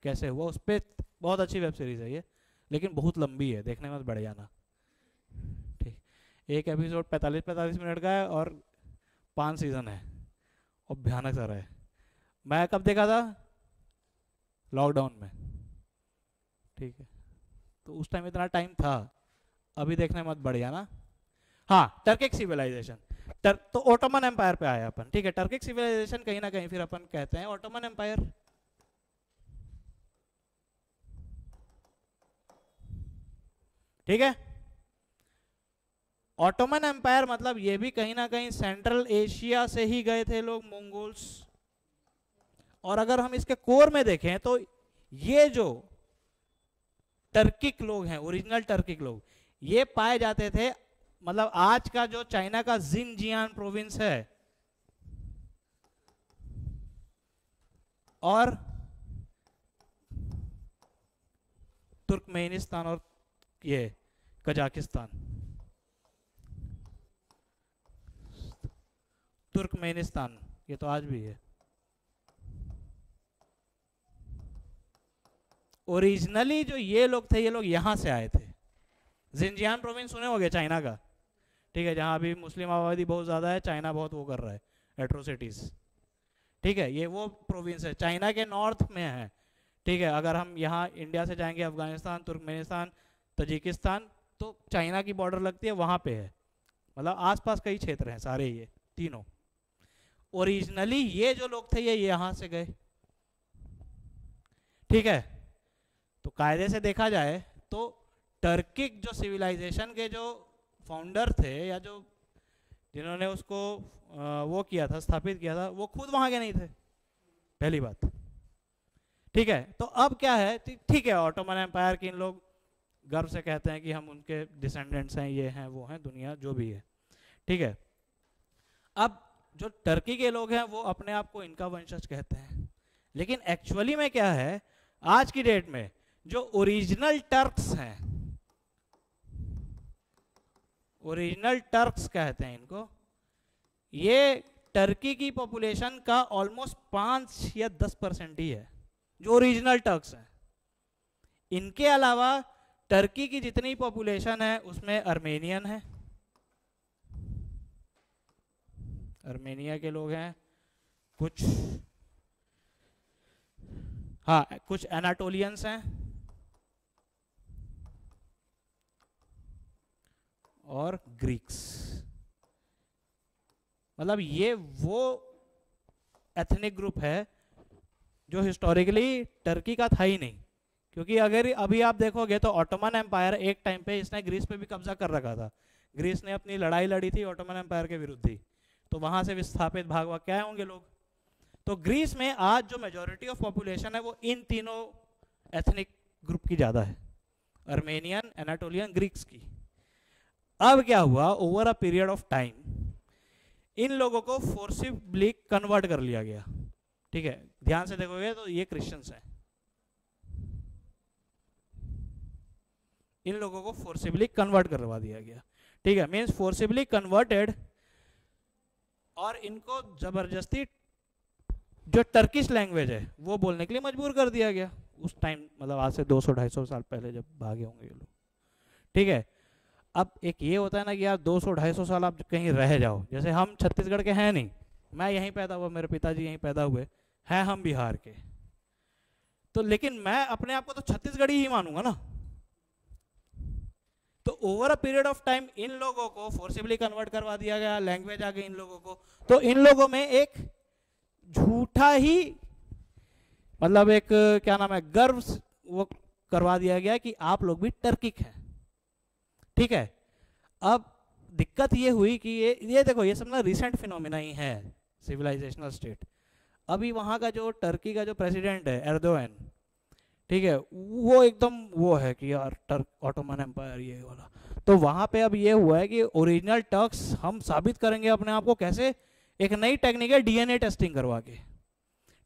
कैसे हुआ, उस पर बहुत अच्छी वेब सीरीज है ये, लेकिन बहुत लंबी है, देखने में बढ़ जाना, ठीक। एक एपिसोड 45 मिनट का है और 5 सीजन है और भयानक सारा है। मैं कब देखा था? लॉकडाउन में, ठीक है। तो उस टाइम इतना टाइम था, अभी देखने मत बढ़ जाना। हाँ, टर्किक सिविलाइजेशन, तो ऑटोमन एम्पायर पे आया अपन, ठीक है। टर्किक सिविलाइजेशन कहीं ना कहीं फिर अपन कहते हैं ऑटोमन एम्पायर, ठीक है। ऑटोमन एम्पायर मतलब ये भी कहीं ना कहीं सेंट्रल एशिया से ही गए थे लोग, मंगोल्स। और अगर हम इसके कोर में देखें तो ये जो टर्किक लोग हैं, ओरिजिनल टर्किक लोग, ये पाए जाते थे, मतलब आज का जो चाइना का जिनजियान प्रोविंस है और तुर्कमेनिस्तान और ये कजाकिस्तान, तुर्कमेनिस्तान, ये तो आज भी है। ओरिजिनली जो ये लोग थे, ये लोग यहां से आए थे। जिनजियान प्रोविंस सुने होंगे चाइना का, ठीक है, जहां अभी मुस्लिम आबादी बहुत ज्यादा है, चाइना बहुत वो कर रहा है, एट्रोसिटीज, ठीक है। ये वो प्रोविंस है, चाइना के नॉर्थ में है, ठीक है। अगर हम यहाँ इंडिया से जाएंगे अफगानिस्तान, तुर्कमेनिस्तान, तजिकिस्तान, तो चाइना की बॉर्डर लगती है, वहां पे है। मतलब आसपास कई क्षेत्र हैं सारे, ये तीनों। ओरिजिनली ये जो लोग थे ये यहां से गए, ठीक है। तो कायदे से देखा जाए तो टर्किक जो सिविलाइजेशन के जो फाउंडर थे, या जो जिन्होंने उसको वो किया था, स्थापित किया था, वो खुद वहां के नहीं थे, पहली बात, ठीक है। तो अब क्या है, ठीक है, ऑटोमन एम्पायर के इन लोग गर्व से कहते हैं कि हम उनके डिसेंडेंट्स हैं, ये हैं, वो हैं, दुनिया जो भी है, ठीक है। अब जो टर्की के लोग हैं वो अपने आप को इनका वंशज कहते हैं, लेकिन एक्चुअली में क्या है, आज की डेट में जो ओरिजिनल टर्क्स हैं, ओरिजिनल टर्क्स कहते हैं इनको, ये टर्की की पॉपुलेशन का ऑलमोस्ट 5 या 10% ही है, जो ओरिजिनल टर्क्स हैं। इनके अलावा टर्की की जितनी पॉपुलेशन है उसमें अर्मेनियन है, अर्मेनिया के लोग हैं कुछ, हाँ, कुछ एनाटोलियंस हैं और ग्रीक्स। मतलब ये वो एथनिक ग्रुप है जो हिस्टोरिकली टर्की का था ही नहीं, क्योंकि अगर अभी आप देखोगे तो ऑटोमन एम्पायर एक टाइम पे इसने ग्रीस पे भी कब्जा कर रखा था। ग्रीस ने अपनी लड़ाई लड़ी थी ऑटोमन एम्पायर के विरुद्ध ही, तो वहां से विस्थापित भाग के आए होंगे लोग। तो ग्रीस में आज जो मेजॉरिटी ऑफ पॉपुलेशन है वो इन तीनों एथनिक ग्रुप की ज़्यादा है, अर्मेनियन, एनाटोलियन, ग्रीक्स की। अब क्या हुआ, over a period of time in लोगों को फोर्सिबली कन्वर्ट कर लिया गया, ठीक है। ध्यान से देखोगे तो ये क्रिश्चियंस हैं, इन लोगों को फोर्सिबली कन्वर्ट करवा दिया गया, ठीक है, मींस फोर्सिबली कन्वर्टेड, और इनको जबरदस्ती जो टर्किश लैंग्वेज है वो बोलने के लिए मजबूर कर दिया गया उस टाइम, मतलब आज से 200-250 साल पहले जब भागे होंगे ये लोग, ठीक है। अब एक ये होता है ना कि यार 200-250 साल आप कहीं रह जाओ, जैसे हम छत्तीसगढ़ के हैं नहीं, मैं यहीं पैदा हुआ, मेरे पिताजी यहीं पैदा हुए हैं, हम बिहार के, तो लेकिन मैं अपने आप को तो छत्तीसगढ़ी ही मानूंगा ना। तो over a period of time in लोगों को फोर्सिबली कन्वर्ट करवा दिया गया, लैंग्वेज आ गई इन लोगों को, तो इन लोगों में एक झूठा ही मतलब एक क्या नाम है गर्व वो करवा दिया गया कि आप लोग भी टर्किक हैं। ठीक है, अब दिक्कत ये हुई कि ये देखो ये सब ना रिसेंट फिनोमिना ही है सिविलाइजेशनल स्टेट। अभी वहां का जो टर्की का जो प्रेसिडेंट है एर्दोगन, ठीक है, वो एकदम वो है कि यार टर्क ऑटोमन एम्पायर ये वाला। तो वहां पे अब ये हुआ है कि ओरिजिनल टर्क्स हम साबित करेंगे अपने आप को कैसे, एक नई टेक्निक है डीएनए टेस्टिंग करवा के।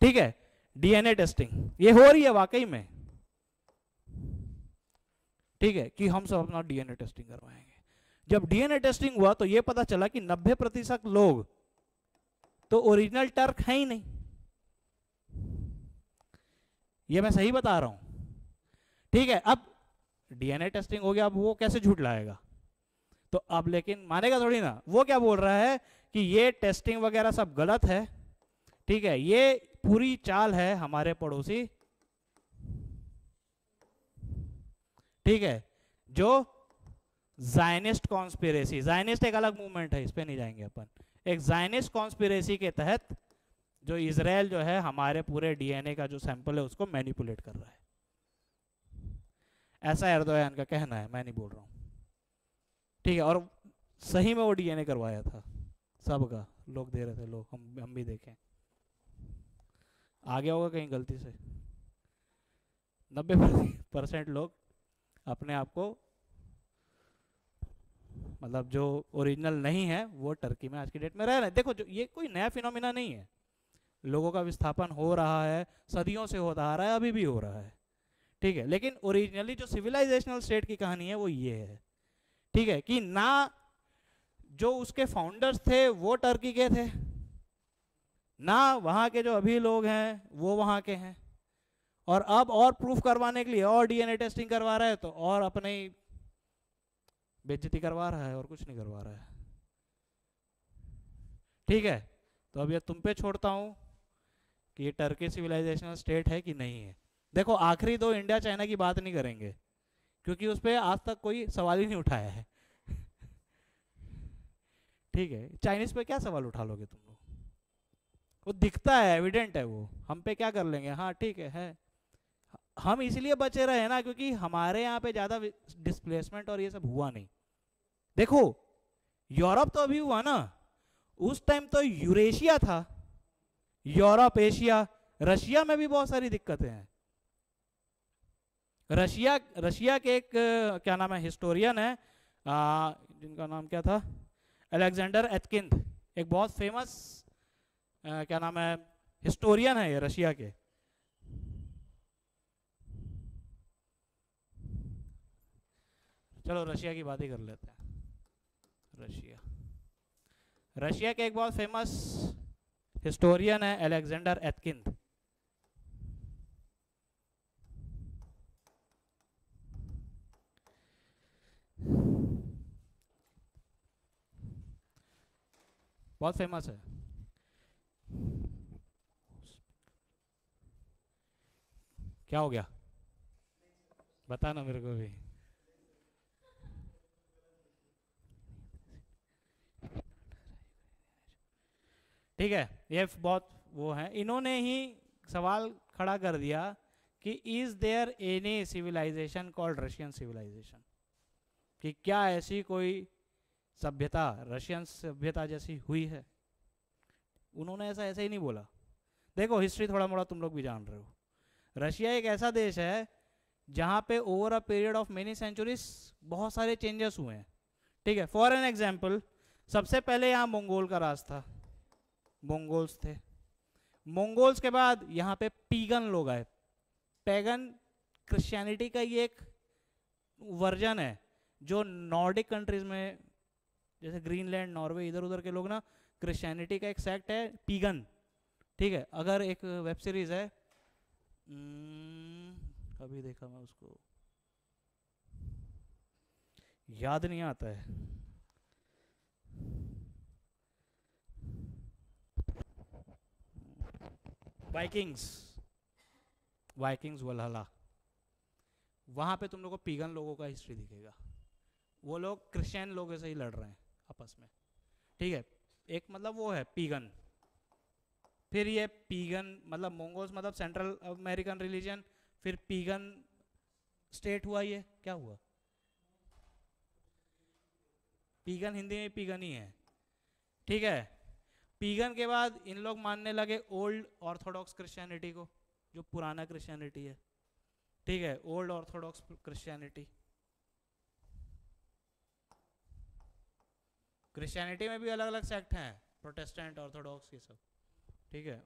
ठीक है, डीएनए टेस्टिंग ये हो रही है वाकई में, ठीक है, कि हम सब अपना डीएनए टेस्टिंग करवाएंगे। जब डीएनए टेस्टिंग हुआ तो ये पता चला कि 90% लोग तो ओरिजिनल टर्क है ही नहीं। ये मैं सही बता रहा हूं, ठीक है। अब डीएनए टेस्टिंग हो गया, अब वो कैसे झूठ लाएगा, तो अब लेकिन मानेगा थोड़ी ना। वो क्या बोल रहा है कि ये टेस्टिंग वगैरह सब गलत है, ठीक है, ये पूरी चाल है हमारे पड़ोसी, ठीक है, जो जायनिस्ट कॉन्स्पिरेसी, जायनिस्ट एक अलग मूवमेंट है, इस पे नहीं जाएंगे अपन, एक जायनिस्ट कॉन्स्पिरेसी के तहत जो इजराइल जो है हमारे पूरे डीएनए का जो सैंपल है उसको मैनिपुलेट कर रहा है, ऐसा एर्दोगन का कहना है, मैं नहीं बोल रहा हूं, ठीक है। और सही में वो डीएनए करवाया था सबका, लोग दे रहे थे, लोग हम भी देखें, आ गया होगा कहीं गलती से। 90% लोग अपने आप को मतलब जो ओरिजिनल नहीं है वो टर्की में आज की डेट में रह रहे हैं। देखो जो ये कोई नया फिनोमिना नहीं है, लोगों का विस्थापन हो रहा है, सदियों से होता आ रहा है, अभी भी हो रहा है, ठीक है। लेकिन ओरिजिनली जो सिविलाइजेशनल स्टेट की कहानी है वो ये है, ठीक है, कि ना जो उसके फाउंडर्स थे वो टर्की के थे, ना वहां के जो अभी लोग हैं वो वहां के हैं, और अब और प्रूफ करवाने के लिए और डीएनए टेस्टिंग करवा रहा है, तो और अपने बेइज्जती करवा रहा है और कुछ नहीं करवा रहा है, ठीक है। तो अब ये तुम पे छोड़ता हूं कि ये टर्की सिविलाइजेशनल स्टेट है कि नहीं है। देखो आखिरी दो इंडिया चाइना की बात नहीं करेंगे क्योंकि उस पर आज तक कोई सवाल ही नहीं उठाया है ठीक है, चाइनीज पे क्या सवाल उठा लोगे तुम लोग, वो दिखता है, एविडेंट है, वो हम पे क्या कर लेंगे, हाँ ठीक है। हम इसलिए बचे रहे ना क्योंकि हमारे यहाँ पे ज्यादा डिस्प्लेसमेंट और ये सब हुआ नहीं। देखो यूरोप तो अभी हुआ ना, उस टाइम तो यूरेशिया था, यूरोप, एशिया, रशिया में भी बहुत सारी दिक्कतें हैं। रशिया के एक क्या नाम है हिस्टोरियन है, जिनका नाम क्या था, अलेक्जेंडर एथकिंथ, एक बहुत फेमस क्या नाम है हिस्टोरियन है ये रशिया के। चलो रशिया की बात ही कर लेते हैं। रशिया के एक बहुत फेमस हिस्टोरियन है अलेक्जेंडर एथकिंथ। बहुत फेमस है। क्या हो गया बताना मेरे को भी। ठीक है, ये बहुत वो है, इन्होंने ही सवाल खड़ा कर दिया कि is there any civilisation called Russian civilisation, कि क्या ऐसी कोई सभ्यता रशियन सभ्यता जैसी हुई है। उन्होंने ऐसा ही नहीं बोला। देखो हिस्ट्री थोड़ा मोड़ा तुम लोग भी जान रहे हो, रशिया एक ऐसा देश है जहाँ पे over a period of many centuries बहुत सारे चेंजेस हुए हैं, ठीक है। फॉर एन एग्जाम्पल, सबसे पहले यहाँ मंगोल का राज था, मंगोल्स थे। मंगोल्स के बाद यहाँ पे पीगन लोग आए, पैगन क्रिश्चियनिटी का ये एक वर्जन है जो नॉर्डिक कंट्रीज में जैसे ग्रीनलैंड, नॉर्वे, इधर उधर के लोग ना, क्रिश्चियनिटी का एक सेक्ट है पीगन, ठीक है। अगर एक वेब सीरीज है, अभी देखा मैं उसको, याद नहीं आता है, वाइकिंग्स वलहला, वहां पे तुम लोग को पीगन लोगों का हिस्ट्री दिखेगा। वो लोग क्रिश्चियन लोगों से ही लड़ रहे हैं आपस में, ठीक है। एक मतलब वो है पीगन, फिर ये पीगन मतलब मोंगोल्स मतलब सेंट्रल अमेरिकन रिलीजन, फिर पीगन स्टेट हुआ, ये क्या हुआ? पीगन हिंदी में पीगन ही है, ठीक है। पीगन के बाद इन लोग मानने लगे ओल्ड ऑर्थोडॉक्स क्रिश्चियनिटी को, जो पुराना क्रिश्चियनिटी है, ठीक है, ओल्ड ऑर्थोडॉक्स क्रिश्चियनिटी। क्रिश्चियनिटी में भी अलग अलग सेक्ट हैं, प्रोटेस्टेंट, ऑर्थोडॉक्स, ये सब, ठीक है।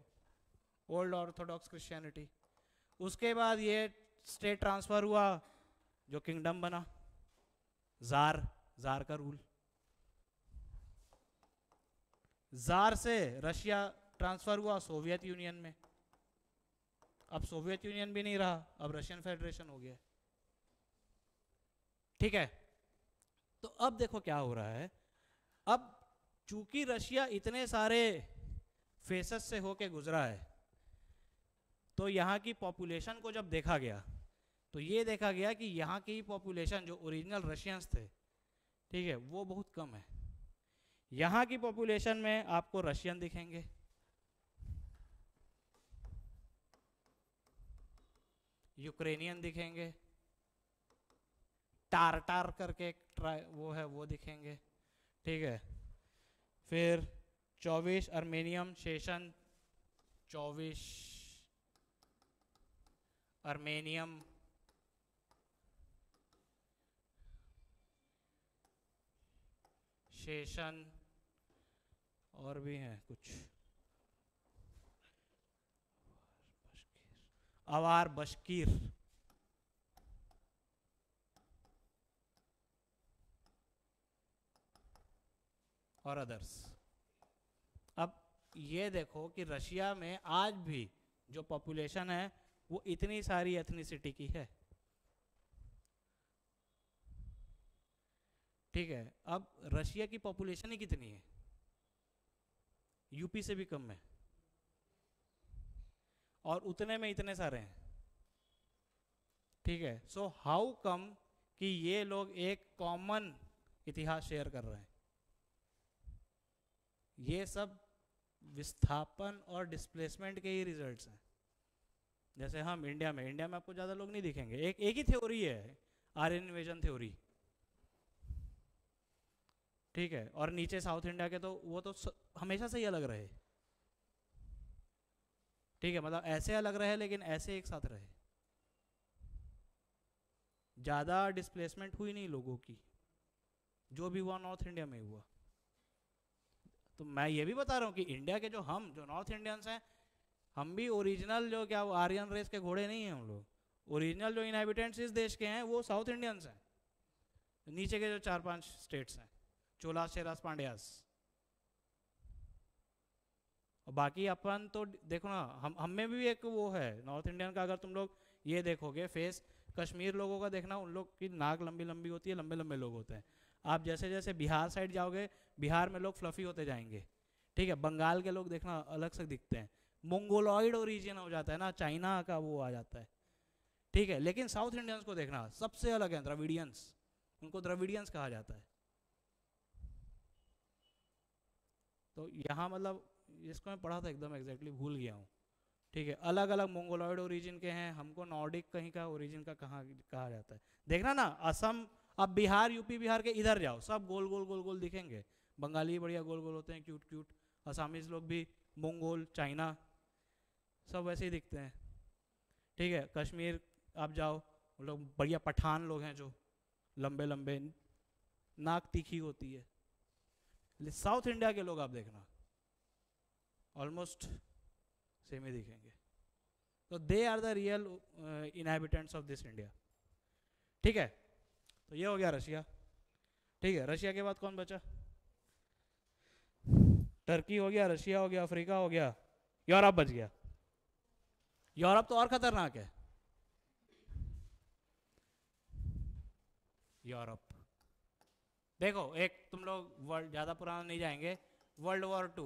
ओल्ड ऑर्थोडॉक्स क्रिश्चियनिटी, उसके बाद ये स्टेट ट्रांसफर हुआ, जो किंगडम बना, जार, जार का रूल। जार से रशिया ट्रांसफर हुआ सोवियत यूनियन में, अब सोवियत यूनियन भी नहीं रहा, अब रशियन फेडरेशन हो गया, ठीक है। तो अब देखो क्या हो रहा है, अब चूंकि रशिया इतने सारे फेसेस से होके गुजरा है, तो यहाँ की पॉपुलेशन को जब देखा गया तो ये देखा गया कि यहाँ की पॉपुलेशन जो ओरिजिनल रशियंस थे, ठीक है, वो बहुत कम है। यहाँ की पॉपुलेशन में आपको रशियन दिखेंगे, यूक्रेनियन दिखेंगे, टारटार करके एक वो है वो दिखेंगे, ठीक है। फिर चौविश अर्मेनियम शेषन, चौविश अर्मेनियम, शेषन, और भी हैं कुछ, अवार बशकीर, और अदर्स। अब ये देखो कि रशिया में आज भी जो पॉपुलेशन है वो इतनी सारी एथनिसिटी की है, ठीक है। अब रशिया की पॉपुलेशन ही कितनी है? यूपी से भी कम है, और उतने में इतने सारे हैं, ठीक है। सो हाउ कम कि ये लोग एक कॉमन इतिहास शेयर कर रहे हैं? ये सब विस्थापन और डिस्प्लेसमेंट के ही रिजल्ट्स हैं। जैसे हम इंडिया में आपको ज़्यादा लोग नहीं दिखेंगे, एक ही थ्योरी है, आर्यन इन्वेजन थ्योरी, ठीक है। और नीचे साउथ इंडिया के तो वो तो हमेशा से ही अलग रहे, ठीक है, मतलब ऐसे अलग रहे लेकिन ऐसे एक साथ रहे, ज़्यादा डिस्प्लेसमेंट हुई नहीं लोगों की, जो भी हुआ नॉर्थ इंडिया में हुआ। तो मैं ये भी बता रहा हूँ कि इंडिया के जो नॉर्थ इंडियंस हैं, हम भी ओरिजिनल जो क्या वो आर्यन रेस के घोड़े नहीं हैं हम लोग। ओरिजिनल जो इनहेबिटेंट्स इस देश के हैं वो साउथ इंडियंस हैं, नीचे के जो 4-5 स्टेट्स हैं, चोलास, चेरास, पांड्यास, और बाकी अपन तो देखो ना, हम में भी एक वो है नॉर्थ इंडियन का। अगर तुम लोग ये देखोगे फेस, कश्मीर लोगों का देखना, उन लोग की नाक लंबी लंबी होती है, लंबे लंबे लोग होते हैं। आप जैसे जैसे बिहार साइड जाओगे, बिहार में लोग फ्लफी होते जाएंगे, ठीक है। बंगाल के लोग देखना अलग से दिखते हैं, मंगोलॉइड ओरिजिन हो जाता है ना, चाइना का वो आ जाता है, ठीक है। लेकिन साउथ इंडियंस को देखना सबसे अलग है, द्रविडियंस, उनको द्रविडियंस कहा जाता है। तो यहाँ मतलब इसको मैं पढ़ा था एकदम एग्जैक्टली भूल गया हूँ, ठीक है। अलग अलग मंगोलॉइड ओरिजिन के हैं, हमको नॉर्डिक कहीं का ओरिजिन का कहाँ कहा जाता है। देखना ना, असम, अब बिहार, यूपी बिहार के इधर जाओ, सब गोल गोल गोल गोल दिखेंगे। बंगाली बढ़िया गोल गोल होते हैं, क्यूट क्यूट। असमीज लोग भी, मंगोल, चाइना, सब वैसे ही दिखते हैं, ठीक है। कश्मीर आप जाओ, लोग बढ़िया पठान लोग हैं, जो लंबे लंबे, नाक तीखी होती है। साउथ इंडिया के लोग आप देखना ऑलमोस्ट सेम ही दिखेंगे। तो they are the real inhabitants of this India, ठीक है। तो ये हो गया रशिया, ठीक है। रशिया के बाद कौन बचा? टर्की हो गया, रशिया हो गया, अफ्रीका हो गया, यूरोप बच गया। यूरोप तो और खतरनाक है। यूरोप देखो, एक तुम लोग वर्ल्ड, ज्यादा पुराना नहीं जाएंगे, world war two,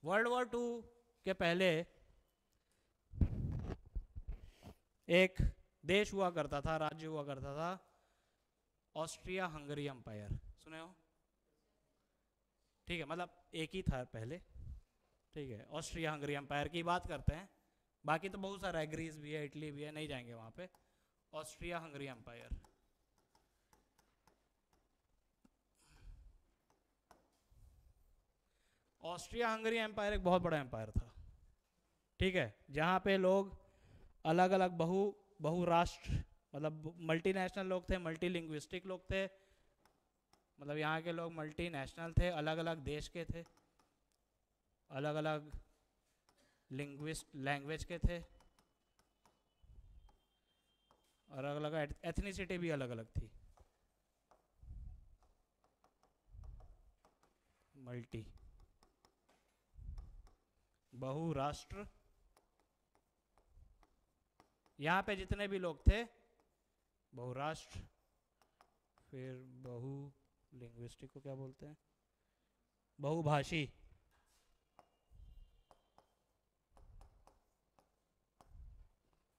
world war two के पहले एक देश हुआ करता था, राज्य हुआ करता था, ऑस्ट्रिया हंगरी एम्पायर, सुने हो? ठीक है, मतलब एक ही था पहले। ठीक है, ऑस्ट्रिया हंगरी एम्पायर की बात करते हैं, बाकी तो बहुत सारा है, ग्रीस भी है, इटली भी है, नहीं जाएंगे वहाँ पे। Austria Hungary empire, Austria Hungary empire एक बहुत बड़ा एम्पायर था। ठीक है, जहाँ पे लोग अलग अलग बहुराष्ट्र, मतलब मल्टीनेशनल लोग थे, मल्टीलिंग्विस्टिक लोग थे, मतलब यहाँ के लोग मल्टीनेशनल थे, अलग अलग देश के थे, अलग अलग लैंग्वेज के थे, और अलग अलग एथनिसिटी भी अलग अलग थी। मल्टी, बहुराष्ट्र, यहाँ पे जितने भी लोग थे बहुराष्ट्र, फिर बहु लिंग्विस्टिक को क्या बोलते हैं, बहुभाषी,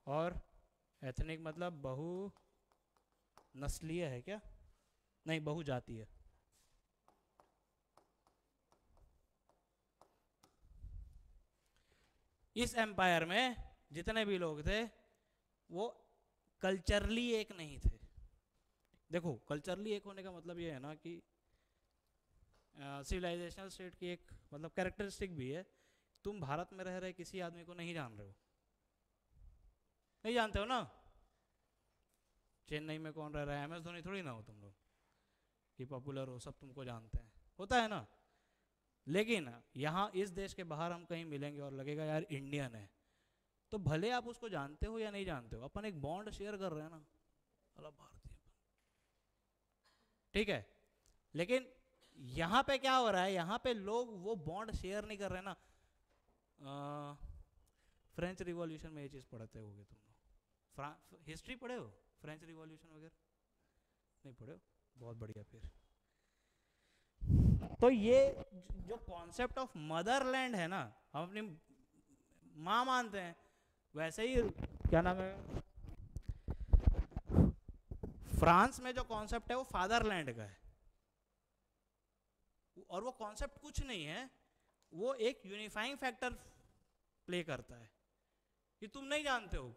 और एथनिक मतलब बहु नस्लीय है क्या, नहीं बहुजातीय। इस एम्पायर में जितने भी लोग थे वो कल्चरली एक नहीं थे। देखो, कल्चरली एक होने का मतलब ये है ना कि सिविलाइजेशनल स्टेट की एक मतलब कैरेक्टरिस्टिक भी है, तुम भारत में रह रहे किसी आदमी को नहीं जान रहे हो, नहीं जानते हो ना, चेन्नई में कौन रह रहा है, MS धोनी थोड़ी ना हो तुम लोग कि पॉपुलर हो, सब तुमको जानते हैं, होता है ना। लेकिन यहाँ इस देश के बाहर हम कहीं मिलेंगे और लगेगा यार इंडियन है, तो भले आप उसको जानते हो या नहीं जानते हो, अपन एक बॉन्ड शेयर कर रहे हैं ना, मतलब भारतीय। ठीक है, लेकिन यहाँ पे क्या हो रहा है, यहाँ पे लोग वो बॉन्ड शेयर नहीं कर रहे ना। फ्रेंच रिवॉल्यूशन में ये चीज़ पढ़ते होगे तुम लोग, हिस्ट्री पढ़े हो फ्रेंच रिवॉल्यूशन वगैरह, नहीं पढ़े हो, बहुत बढ़िया। फिर तो ये जो कॉन्सेप्ट ऑफ मदरलैंड है ना, हम अपनी माँ मानते हैं, वैसे ही क्या नाम है, फ्रांस में जो कॉन्सेप्ट है वो फादरलैंड का है, और वो कॉन्सेप्ट कुछ नहीं है, वो एक यूनिफाइंग फैक्टर प्ले करता है कि तुम नहीं जानते हो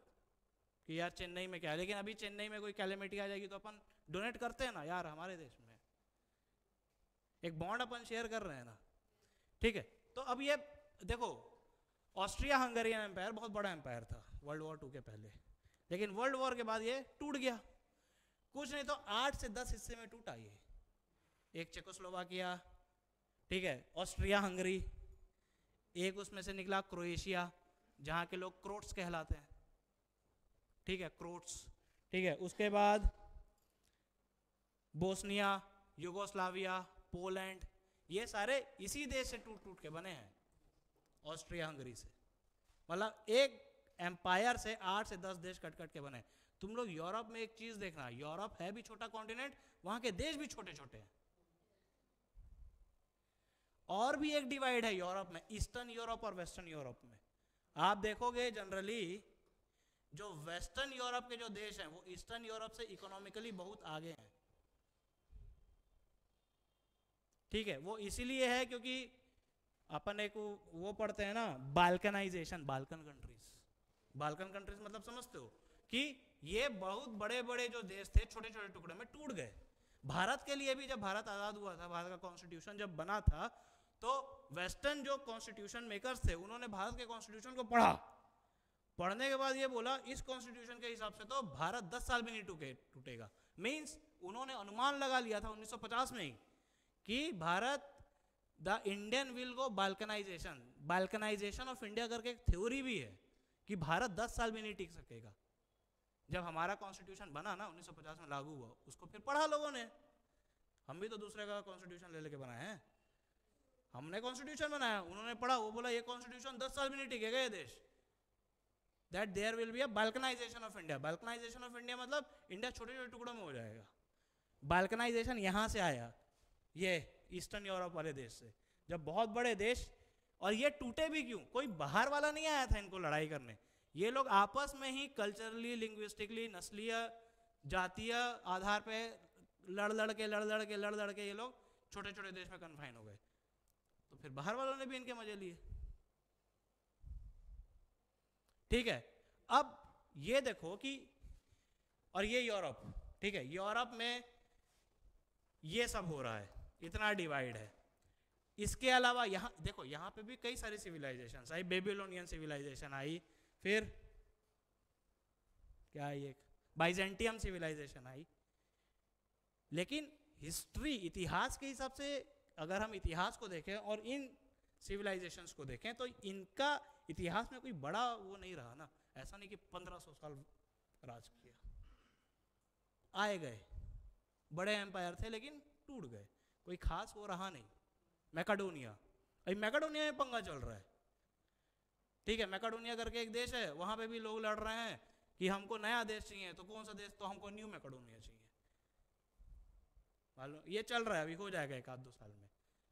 कि यार चेन्नई में क्या है, लेकिन अभी चेन्नई में कोई कैलेमिटी आ जाएगी तो अपन डोनेट करते हैं ना यार, हमारे देश में एक बॉन्ड अपन शेयर कर रहे हैं ना। ठीक है, तो अब ये देखो, ऑस्ट्रिया हंगेरियन एम्पायर बहुत बड़ा एम्पायर था वर्ल्ड वॉर 2 के पहले, लेकिन वर्ल्ड वॉर के बाद ये टूट गया, कुछ नहीं तो 8 से 10 हिस्से में टूटा ये, एक चेकोस्लोवाकिया, ठीक है, ऑस्ट्रिया हंगरी, एक उसमें से निकला क्रोएशिया, जहाँ के लोग क्रोट्स कहलाते हैं, ठीक है, क्रोट्स, ठीक है, उसके बाद बोस्निया, यूगोस्लाविया, पोलैंड, ये सारे इसी देश से टूट टूट के बने हैं, ऑस्ट्रिया हंगरी से, मतलब एक एम्पायर से 8 से 10 देश कट कट के बने। तुम लोग यूरोप में एक चीज देखना, यूरोप है भी छोटा कॉन्टिनेंट, वहां के देश भी छोटे छोटे हैं। और भी एक डिवाइड है यूरोप में, ईस्टर्न यूरोप और वेस्टर्न यूरोप में। आप देखोगे जनरली जो वेस्टर्न यूरोप के जो देश हैं वो ईस्टर्न यूरोप से इकोनॉमिकली बहुत आगे हैं। ठीक है, वो इसीलिए है क्योंकि अपन एक वो पढ़ते हैं ना, बाल्कनाइजेशन, बाल्कन कंट्रीज मतलब समझते हो कि ये बहुत बड़े बड़े जो देश थे छोटे छोटे टुकड़े में टूट गए। भारत के लिए भी जब भारत आजाद हुआ था, भारत का कॉन्स्टिट्यूशन जब बना था, तो वेस्टर्न जो कॉन्स्टिट्यूशन मेकर्स थे उन्होंने भारत के कॉन्स्टिट्यूशन को पढ़ा, पढ़ने के बाद ये बोला इस कॉन्स्टिट्यूशन के हिसाब से तो भारत 10 साल भी नहीं टूटेगा। मींस उन्होंने अनुमान लगा लिया था 1950 में ही कि Bharat, the Indian will go balkanisation, balkanisation of India करके एक थ्योरी भी है कि भारत 10 साल भी नहीं टिक सकेगा। जब हमारा कॉन्स्टिट्यूशन बना ना 1950 में लागू हुआ, उसको फिर पढ़ा लोगों ने, हम भी तो दूसरे का कॉन्स्टिट्यूशन ले लेके बनाए हैं, हमने कॉन्स्टिट्यूशन बनाया, उन्होंने पढ़ा, वो बोला ये कॉन्स्टिट्यूशन 10 साल भी नहीं टिकेगा ये देश, that there will be a balkanisation of India. Balkanisation of India मतलब इंडिया छोटे छोटे टुकड़ों में हो जाएगा। बाल्कनाइजेशन यहाँ से आया, ये ईस्टर्न यूरोप वाले देश से, जब बहुत बड़े देश, और ये टूटे भी क्यों, कोई बाहर वाला नहीं आया था इनको लड़ाई करने, ये लोग आपस में ही कल्चरली, लिंग्विस्टिकली, नस्लीय, जातीय आधार पे लड़ लड़ के ये लोग छोटे छोटे देश में कन्फाइन हो गए, तो फिर बाहर वालों ने भी इनके मजे लिए। ठीक है, अब ये देखो कि, और ये यूरोप, ठीक है, यूरोप में ये सब हो रहा है, इतना डिवाइड है। इसके अलावा यहाँ देखो, यहाँ पे भी कई सारी सिविलाइजेशन आई, बेबीलोनियन सिविलाइजेशन आई, फिर क्या आई, एक बाइजेंटियम सिविलाइजेशन आई। लेकिन हिस्ट्री, इतिहास के हिसाब से अगर हम इतिहास को देखें और इन सिविलाइजेशंस को देखें, तो इनका इतिहास में कोई बड़ा वो नहीं रहा ना। ऐसा नहीं कि 1500 साल राज किया, आए गए, बड़े एम्पायर थे लेकिन टूट गए, कोई खास वो रहा नहीं। मैकेडोनिया, अभी मैकेडोनिया में पंगा चल रहा है, ठीक है, मैकेडोनिया करके एक देश है, वहां पे भी लोग लड़ रहे हैं कि हमको नया देश चाहिए। तो कौन सा देश, तो हमको न्यू मैकेडोनिया चाहिए। मालूम, ये चल रहा है, अभी हो जाएगा 1-2 साल में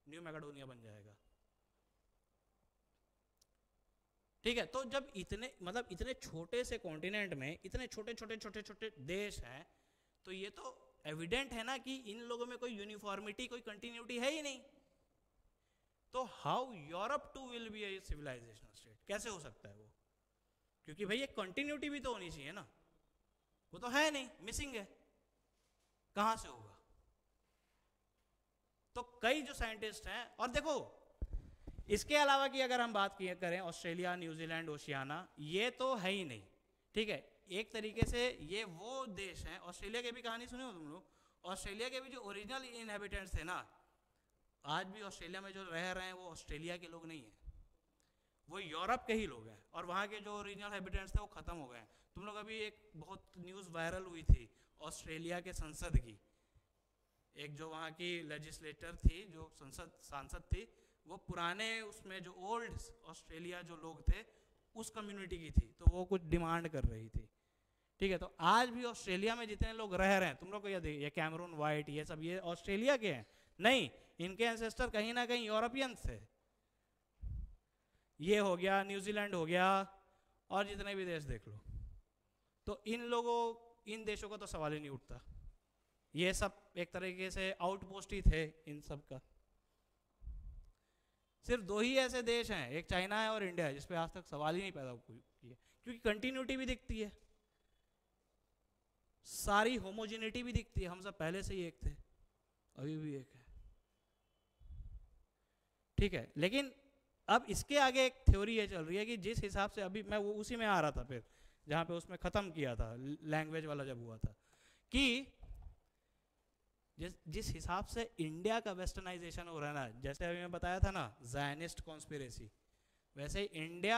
न्यू मैकेडोनिया बन जाएगा। ठीक है, तो जब इतने मतलब इतने छोटे से कॉन्टिनेंट में इतने छोटे छोटे देश हैं, तो ये तो एविडेंट है ना कि इन लोगों में कोई यूनिफॉर्मिटी, कोई कंटिन्यूटी है ही नहीं। तो how Europe too will be a civilisational state, कैसे हो सकता है वो? क्योंकि भाई ये कंटिन्यूटी भी तो होनी चाहिए ना, वो तो है नहीं, मिसिंग है, कहां से होगा? तो कई जो साइंटिस्ट हैं, और देखो इसके अलावा की अगर हम बात करें, ऑस्ट्रेलिया, न्यूजीलैंड, ओशियाना, ये तो है ही नहीं। ठीक है, एक तरीके से ये वो देश हैं, ऑस्ट्रेलिया की भी कहानी सुने हो तुम लोग? ऑस्ट्रेलिया के भी जो ओरिजिनल इनहेबिटेंट्स थे ना, आज भी ऑस्ट्रेलिया में जो रह रहे हैं वो ऑस्ट्रेलिया के लोग नहीं हैं, वो यूरोप के ही लोग हैं। और वहाँ के जो ओरिजिनल हैबिटेंट्स थे वो खत्म हो गए हैं। तुम लोग, अभी एक बहुत न्यूज़ वायरल हुई थी ऑस्ट्रेलिया के संसद की, एक जो वहाँ की लेजिस्लेटर थी, जो सांसद थी, वो पुराने उसमें जो ओल्ड ऑस्ट्रेलिया जो लोग थे उस कम्युनिटी की थी, तो वो कुछ डिमांड कर रही थी। ठीक है, तो आज भी ऑस्ट्रेलिया में जितने लोग रह रहे हैं, तुम लोग को ये कैमरून वाइट, ये सब ये ऑस्ट्रेलिया के हैं नहीं, इनके एंसेस्टर कहीं ना कहीं यूरोपियन थे। ये हो गया, न्यूजीलैंड हो गया, और जितने भी देश देख लो, तो इन देशों का तो सवाल ही नहीं उठता। ये सब एक तरीके से आउटपोस्ट ही थे इन सब का। सिर्फ 2 ही ऐसे देश हैं, एक चाइना है और इंडिया है, जिसपे आज तक सवाल ही नहीं पैदा किए, क्योंकि कंटिन्यूटी भी दिखती है, सारी होमोजेनिटी भी दिखती है। हम सब पहले से ही एक थे, अभी भी एक है। ठीक है, लेकिन अब इसके आगे एक थ्योरी ये चल रही है कि जिस हिसाब से, अभी मैं वो उसी में आ रहा था फिर, जहां पे उसमें खत्म किया था लैंग्वेज वाला जब हुआ था, कि जिस हिसाब से इंडिया का वेस्टर्नाइजेशन हो रहा है ना, जैसे अभी मैं बताया था ना ज़ायनिस्ट कॉन्स्पिरेसी, वैसे ही इंडिया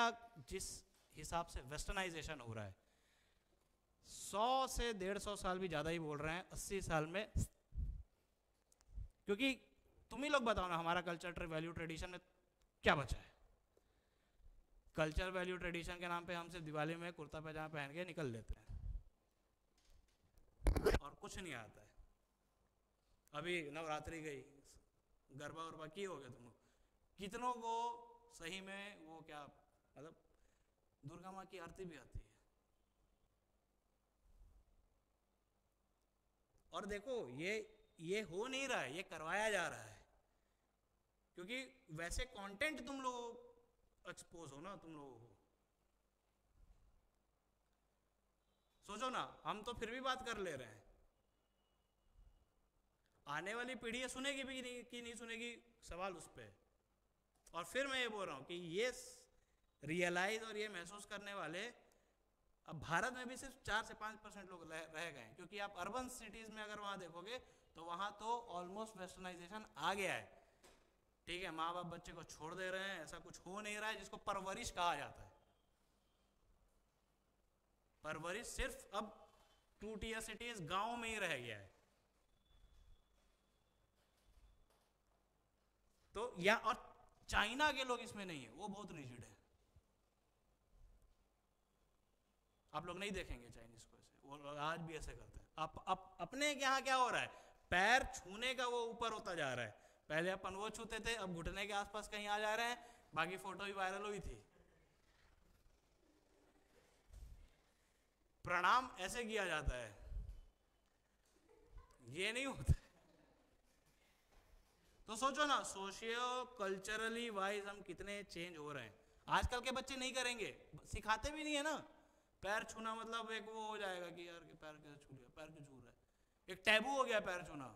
जिस हिसाब से वेस्टर्नाइजेशन हो रहा है, 100 से 150 साल भी ज़्यादा ही बोल रहे हैं, 80 साल में। क्योंकि तुम ही लोग बताओ ना, हमारा कल्चर, वैल्यू, ट्रेडिशन में क्या बचा है? कल्चर, वैल्यू, ट्रेडिशन के नाम पे हम सिर्फ दिवाली में कुर्ता पैजामा पहन के निकल लेते हैं और कुछ नहीं आता है। अभी नवरात्रि गई, गरबा उरबा की हो गया तुम लोग, कितनों को सही में वो क्या मतलब दुर्गा माँ की आरती भी आती है। और देखो ये हो नहीं रहा है, ये करवाया जा रहा है, क्योंकि वैसे कंटेंट तुम लोग एक्सपोज हो ना, तुम लोगों को सोचो ना, हम तो फिर भी बात कर ले रहे हैं, आने वाली पीढ़ी सुनेगी भी नहीं कि नहीं सुनेगी, सवाल उस पर। और फिर मैं ये बोल रहा हूँ कि ये रियलाइज और ये महसूस करने वाले अब भारत में भी सिर्फ 4 से 5% लोग रह गए हैं, क्योंकि आप अर्बन सिटीज में अगर वहाँ देखोगे तो वहाँ तो ऑलमोस्ट वेस्टर्नाइजेशन आ गया है। ठीक है, माँ बाप बच्चे को छोड़ दे रहे हैं, ऐसा कुछ हो नहीं रहा है, जिसको परवरिश कहा जाता है। परवरिश सिर्फ अब 2 टियर सिटीज गांव में ही रह गया है। तो या और चाइना के लोग इसमें नहीं है, वो बहुत रिजिड है। आप लोग नहीं देखेंगे चाइनीज को ऐसे, वो आज भी ऐसे करते हैं। आप अपने यहाँ क्या हो रहा है, पैर छूने का वो ऊपर होता जा रहा है। पहले अपन वो छूते थे, अब घुटने के आसपास कहीं आ जा रहे हैं। बाकी फोटो भी वायरल हुई थी, प्रणाम ऐसे किया जाता है, ये नहीं होता। तो सोचो ना, सोशियो कल्चरली वाइज हम कितने चेंज हो रहे हैं। आजकल के बच्चे नहीं करेंगे, सिखाते भी नहीं है ना। पैर छूना मतलब एक वो हो जाएगा कि यार के पैर कैसे छू लिया, पैर क्यों छू रहा है, एक टैबू हो गया पैर छूना।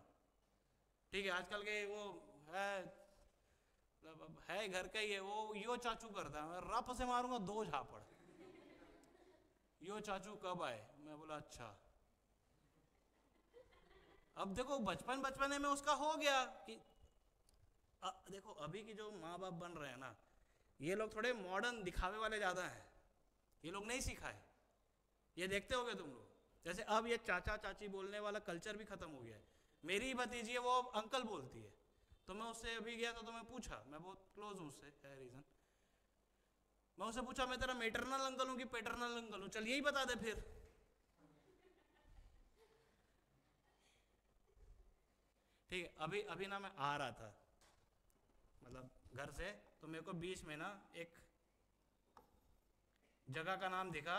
ठीक है, आजकल के वो है, मतलब अब है घर का ही है वो, यो चाचू करता है, मैं रप से मारूंगा 2 झापड़। यो चाचू कब आए, मैं बोला अच्छा। अब देखो बचपन बचपने में उसका हो गया कि देखो अभी की जो माँ बाप बन रहे हैं ना, ये लोग थोड़े मॉडर्न दिखावे वाले ज़्यादा हैं। ये लोग नहीं सीखा है, ये देखते होगे तुम लोग। जैसे अब ये चाचा चाची बोलने वाला कल्चर भी खत्म हो गया है। मेरी भतीजी है, वो अंकल बोलती है, तो मैं उससे अभी गया तो मैं पूछा, मैं बहुत क्लोज हूँ उससे, है रीज़न। मैं उससे पूछा मैं तेरा मेटरनल अंकल हूँ कि पेटरनल अंकल हूँ, चल यही बता दे फिर। ठीक है, अभी अभी ना मैं आ रहा था मतलब घर से, तो मेरे को बीच में ना एक जगह का नाम दिखा,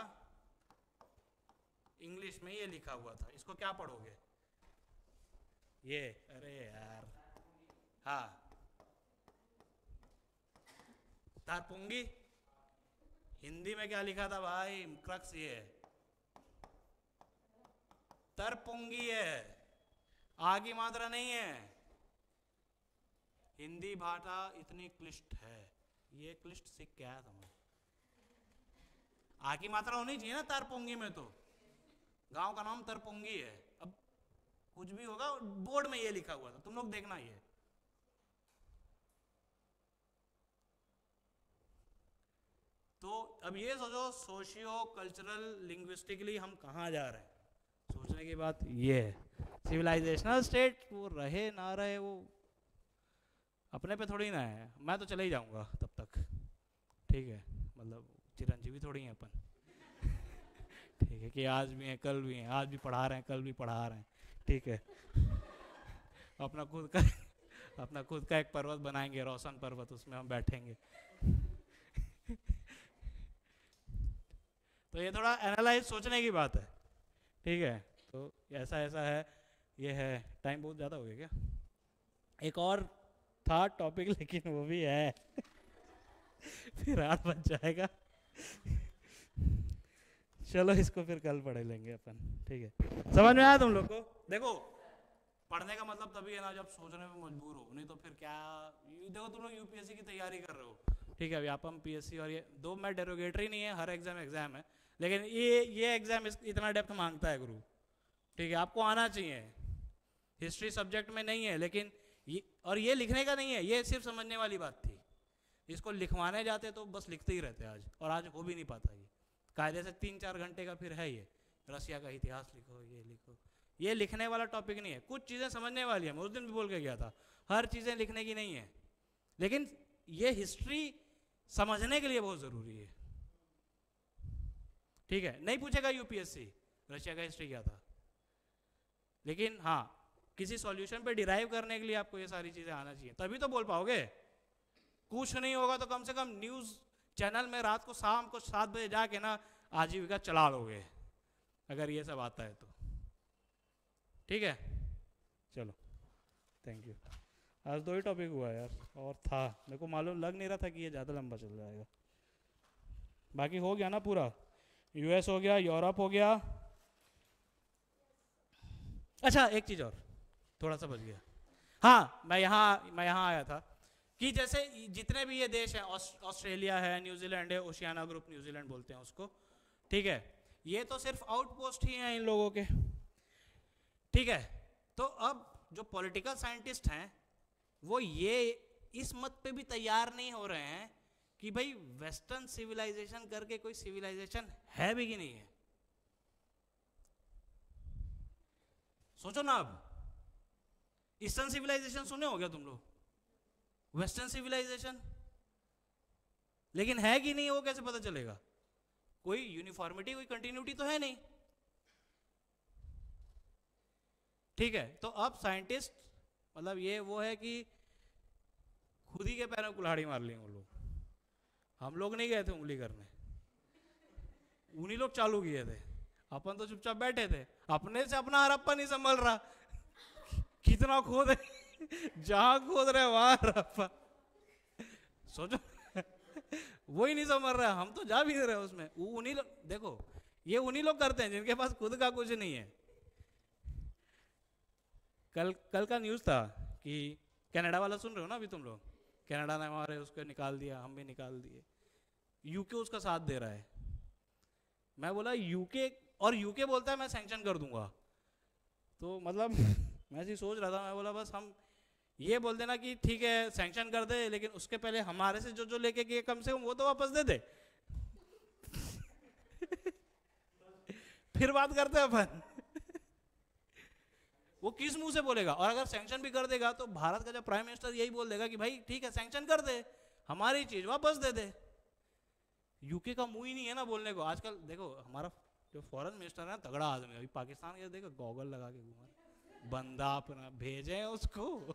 इंग्लिश में ये लिखा हुआ था, इसको क्या पढ़ोगे ये, अरे यार, हाँ तारपुंगी। हिंदी में क्या लिखा था भाई, क्रक्स ये तरपुंगी है, आ की मात्रा नहीं है। हिंदी भाषा इतनी क्लिष्ट है, ये क्लिष्ट सीख के आया था मैं। आ की मात्रा होनी चाहिए ना तारपुंगी में, तो गांव का नाम तरपुंगी है। अब कुछ भी होगा, बोर्ड में ये लिखा हुआ था, तुम लोग देखना ये। तो अब ये सोचो, सोशियो कल्चरल लिंग्विस्टिकली हम कहाँ जा रहे हैं। सोचने की बात ये है, सिविलाइजेशनल स्टेट वो रहे ना रहे वो अपने पे थोड़ी ना है, मैं तो चले ही जाऊंगा तब तक। ठीक है, मतलब चिरंजीवी थोड़ी हैं अपन। ठीक है कि आज भी हैं कल भी हैं, आज भी पढ़ा रहे हैं कल भी पढ़ा रहे हैं। ठीक है, अपना खुद का एक पर्वत बनाएंगे, रोशन पर्वत, उसमें हम बैठेंगे। तो ये थोड़ा एनालाइज सोचने की बात है। ठीक है, तो ऐसा ऐसा है, ये है। टाइम बहुत ज़्यादा हो गया क्या? एक और था टॉपिक, लेकिन वो भी है फिर 8 बज जाएगा। चलो इसको फिर कल पढ़ लेंगे अपन। ठीक है, समझ में आया तुम लोग को? देखो पढ़ने का मतलब तभी है ना जब सोचने में मजबूर हो, नहीं तो फिर क्या। देखो तुम लोग यूपीएससी की तैयारी कर रहे हो, ठीक है, अभी आप हम पीएससी, और ये दो में डेरोगेटरी नहीं है, हर एग्जाम एग्जाम है, लेकिन ये एग्जाम इतना डेप्थ मांगता है गुरु। ठीक है, आपको आना चाहिए। हिस्ट्री सब्जेक्ट में नहीं है, लेकिन ये लिखने का नहीं है, ये सिर्फ समझने वाली बात थी। इसको लिखवाने जाते तो बस लिखते ही रहते आज, और आज हो भी नहीं पाता। ये कायदे से 3-4 घंटे का फिर है, ये रसिया का इतिहास लिखो, ये लिखो। ये लिखने वाला टॉपिक नहीं है, कुछ चीज़ें समझने वाली है। मैं उस दिन भी बोल के गया था, हर चीज़ें लिखने की नहीं है, लेकिन ये हिस्ट्री समझने के लिए बहुत ज़रूरी है। ठीक है, नहीं पूछेगा यूपीएससी रशिया का हिस्ट्री क्या था, लेकिन हाँ किसी सॉल्यूशन पे डिराइव करने के लिए आपको ये सारी चीज़ें आना चाहिए, तभी तो बोल पाओगे। कुछ नहीं होगा तो कम से कम न्यूज़ चैनल में रात को शाम को 7 बजे जाके ना आजीविका चला लोगे, अगर ये सब आता है तो। ठीक है, चलो थैंक यू। आज 2 ही टॉपिक हुआ यार, और था मेरे को मालूम, लग नहीं रहा था कि ये ज़्यादा लंबा चल जाएगा। बाकी हो गया ना पूरा, यूएस हो गया, यूरोप हो गया। अच्छा एक चीज़ और, थोड़ा सा बच गया। हाँ, मैं यहाँ आया था कि जैसे जितने भी ये देश हैं, ऑस्ट्रेलिया है, न्यूजीलैंड है, ओशियाना ग्रुप न्यूजीलैंड बोलते हैं उसको। ठीक है, ये तो सिर्फ आउटपोस्ट ही हैं इन लोगों के। ठीक है, तो अब जो पॉलिटिकल साइंटिस्ट हैं वो ये इस मत पे भी तैयार नहीं हो रहे हैं कि भाई वेस्टर्न सिविलाइजेशन करके कोई सिविलाइजेशन है भी कि नहीं है। सोचो ना, अब ईस्टर्न सिविलाइजेशन सुने हो गया तुम लोग, वेस्टर्न सिविलाइजेशन, लेकिन है कि नहीं वो कैसे पता चलेगा? कोई यूनिफॉर्मिटी, कोई कंटिन्यूटी तो है नहीं। ठीक है, तो अब साइंटिस्ट मतलब ये वो है कि खुद ही के पैरों कुल्हाड़ी मार लिए वो लोग। हम लोग नहीं गए थे उंगली करने, उन्हीं लोग चालू किए थे, अपन तो चुपचाप बैठे थे, अपने से अपना हड़प्पा नहीं संभल रहा। कितना खोद जहां खोद रहे वहां रफा। सोचो वही नहीं समझ रहा, हम तो जा भी नहीं रहे उसमें। उन्हीं लोग देखो, ये उन्हीं लोग करते हैं जिनके पास खुद का कुछ नहीं है। कल का न्यूज़ था कि कनाडा वाला, सुन रहे हो ना अभी तुम लोग, कनाडा ने हमारे उसको निकाल दिया, हम भी निकाल दिए, यूके उसका साथ दे रहा है। मैं बोला यूके, और यूके बोलता है मैं सैंक्शन कर दूंगा। तो मतलब मैं ऐसे सोच रहा था, मैं बोला बस हम ये बोल देना कि ठीक है सैंक्शन कर दे, लेकिन उसके पहले हमारे से जो जो लेके गए कम से कम वो तो वापस दे दे। फिर बात करते हैं अपन। वो किस मुंह से बोलेगा? और अगर सैंक्शन भी कर देगा तो भारत का जो प्राइम मिनिस्टर यही बोल देगा कि भाई ठीक है सैंक्शन कर दे, हमारी चीज वापस दे दे। यूके का मुंह ही नहीं है ना बोलने को। आजकल देखो हमारा जो फॉरेन मिनिस्टर है तगड़ा आदमी, अभी पाकिस्तान के देखो गॉगल लगा के घूमा, बंदा अपना भेजे उसको।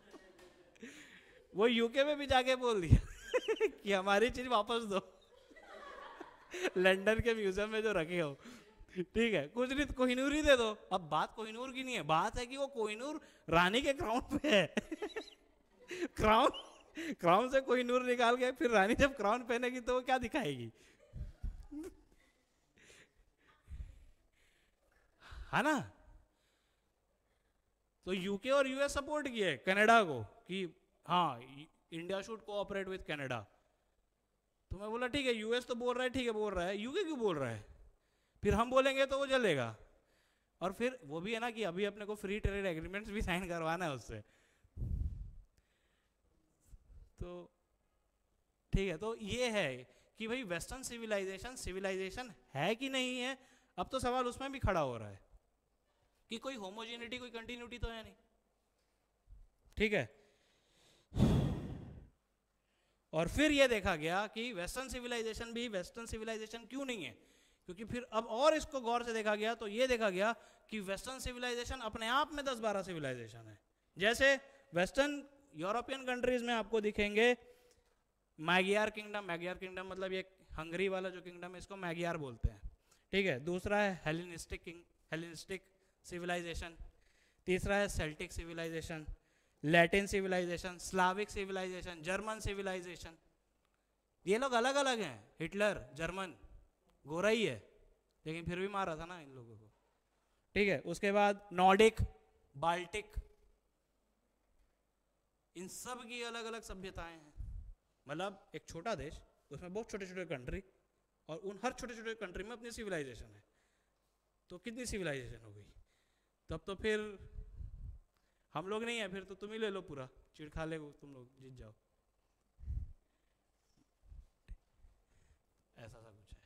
वो यूके में भी जाके बोल दिया कि हमारी चीज वापस दो, लंदन के म्यूजियम में जो रखे हो, ठीक है कुछ नहीं कोहिनूर ही दे दो। अब बात कोहिनूर की नहीं है, बात है कि वो कोहिनूर रानी के क्राउन पे है। क्राउन से कोहिनूर निकाल के फिर रानी जब क्राउन पहनेगी तो वो क्या दिखाएगी? है ना? तो यूके और यूएस सपोर्ट किया है कनाडा को कि हाँ India should cooperate with Canada. तो मैं बोला ठीक है, यूएस तो बोल रहा है, ठीक है बोल रहा है, यूके क्यों बोल रहा है? फिर हम बोलेंगे तो वो चलेगा। और फिर वो भी है ना कि अभी अपने को फ्री ट्रेड एग्रीमेंट्स भी साइन करवाना है उससे। तो ठीक है, तो ये है कि भाई वेस्टर्न सिविलाइजेशन है कि नहीं है। अब तो सवाल उसमें भी खड़ा हो रहा है कि कोई होमोजेनिटी, कोई कंटिन्यूटी तो है नहीं। ठीक है, और फिर यह देखा गया कि वेस्टर्न सिविलाइजेशन भी वेस्टर्न सिविलाइजेशन क्यों नहीं है, क्योंकि फिर अब और इसको गौर से देखा गया तो ये देखा गया कि वेस्टर्न सिविलाइजेशन अपने आप में 10-12 सिविलाइजेशन है। जैसे वेस्टर्न यूरोपियन कंट्रीज में आपको दिखेंगे मैगियार किंगडम मतलब ये हंगरी वाला जो किंगडम है इसको मैगियार बोलते हैं। ठीक है, दूसरा है हेलेनिस्टिक सिविलाइजेशन, तीसरा है Celtic civilisation, Latin civilisation, Slavic civilisation, German civilisation. ये लोग अलग अलग हैं। हिटलर जर्मन गोरा ही है लेकिन फिर भी मारा था ना इन लोगों को। ठीक है, उसके बाद नॉर्डिक, बाल्टिक, इन सब की अलग अलग सभ्यताएं हैं। मतलब एक छोटा देश, उसमें बहुत छोटे छोटे कंट्री, और उन हर छोटे छोटे कंट्री में अपनी सिविलाइजेशन है। तो कितनी सिविलाइजेशन हो गई? तब तो फिर हम लोग नहीं है, फिर तो तुम ही ले लो पूरा, चिड़ खा ले तुम लोग, जीत जाओ। ऐसा सा कुछ है।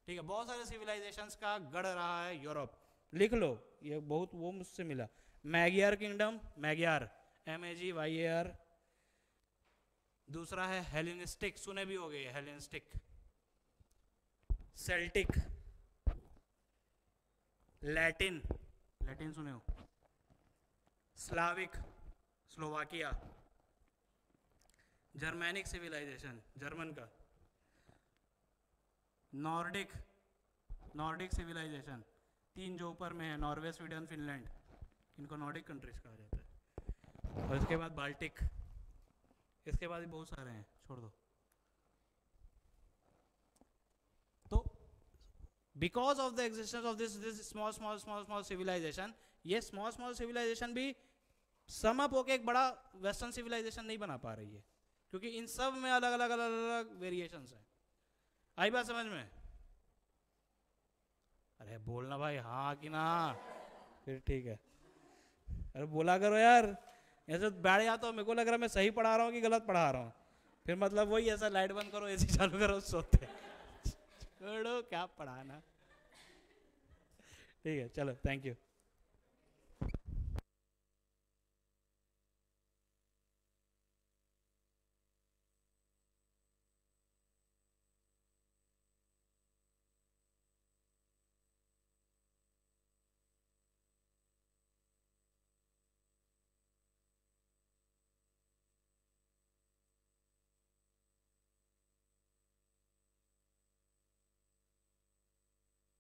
ठीक है, बहुत सारे सिविलाइजेशंस का गढ़ रहा है यूरोप। लिख लो, ये बहुत वो मुझसे मिला। मैगियार किंगडम, मैगियार MAGYAR। दूसरा है हेलेनिस्टिक, सुने भी हो गए हेलेनिस्टिक। सेल्टिक, लैटिन सुने हो, Slavic, Slovakia, Germanic civilisation German का, नॉर्डिक सिविलाइजेशन, 3 जो ऊपर में है नॉर्वे, स्वीडन, फिनलैंड, इनको नॉर्डिक कंट्रीज कहा जाता है। और इसके बाद बाल्टिक, इसके बाद भी बहुत सारे हैं, छोड़ दो। तो because of the existence of this small civilisation, ये स्मॉल सिविलाइजेशन भी सम अप होके एक बड़ा वेस्टर्न सिविलाइजेशन नहीं बना पा रही है, क्योंकि इन सब में अलग अलग वेरिएशंस हैं। आई बात समझ में? अरे बोलना भाई हाँ कि ना, फिर ठीक है। अरे बोला करो यार, ऐसे बैठ जाता हूँ, मेरे को लग रहा है मैं सही पढ़ा रहा हूँ कि गलत पढ़ा रहा हूँ। फिर मतलब वही ऐसा लाइट बंद करो, एसी चालू करो, सोते छोड़ो क्या पढ़ाना। ठीक है, चलो, थैंक यू।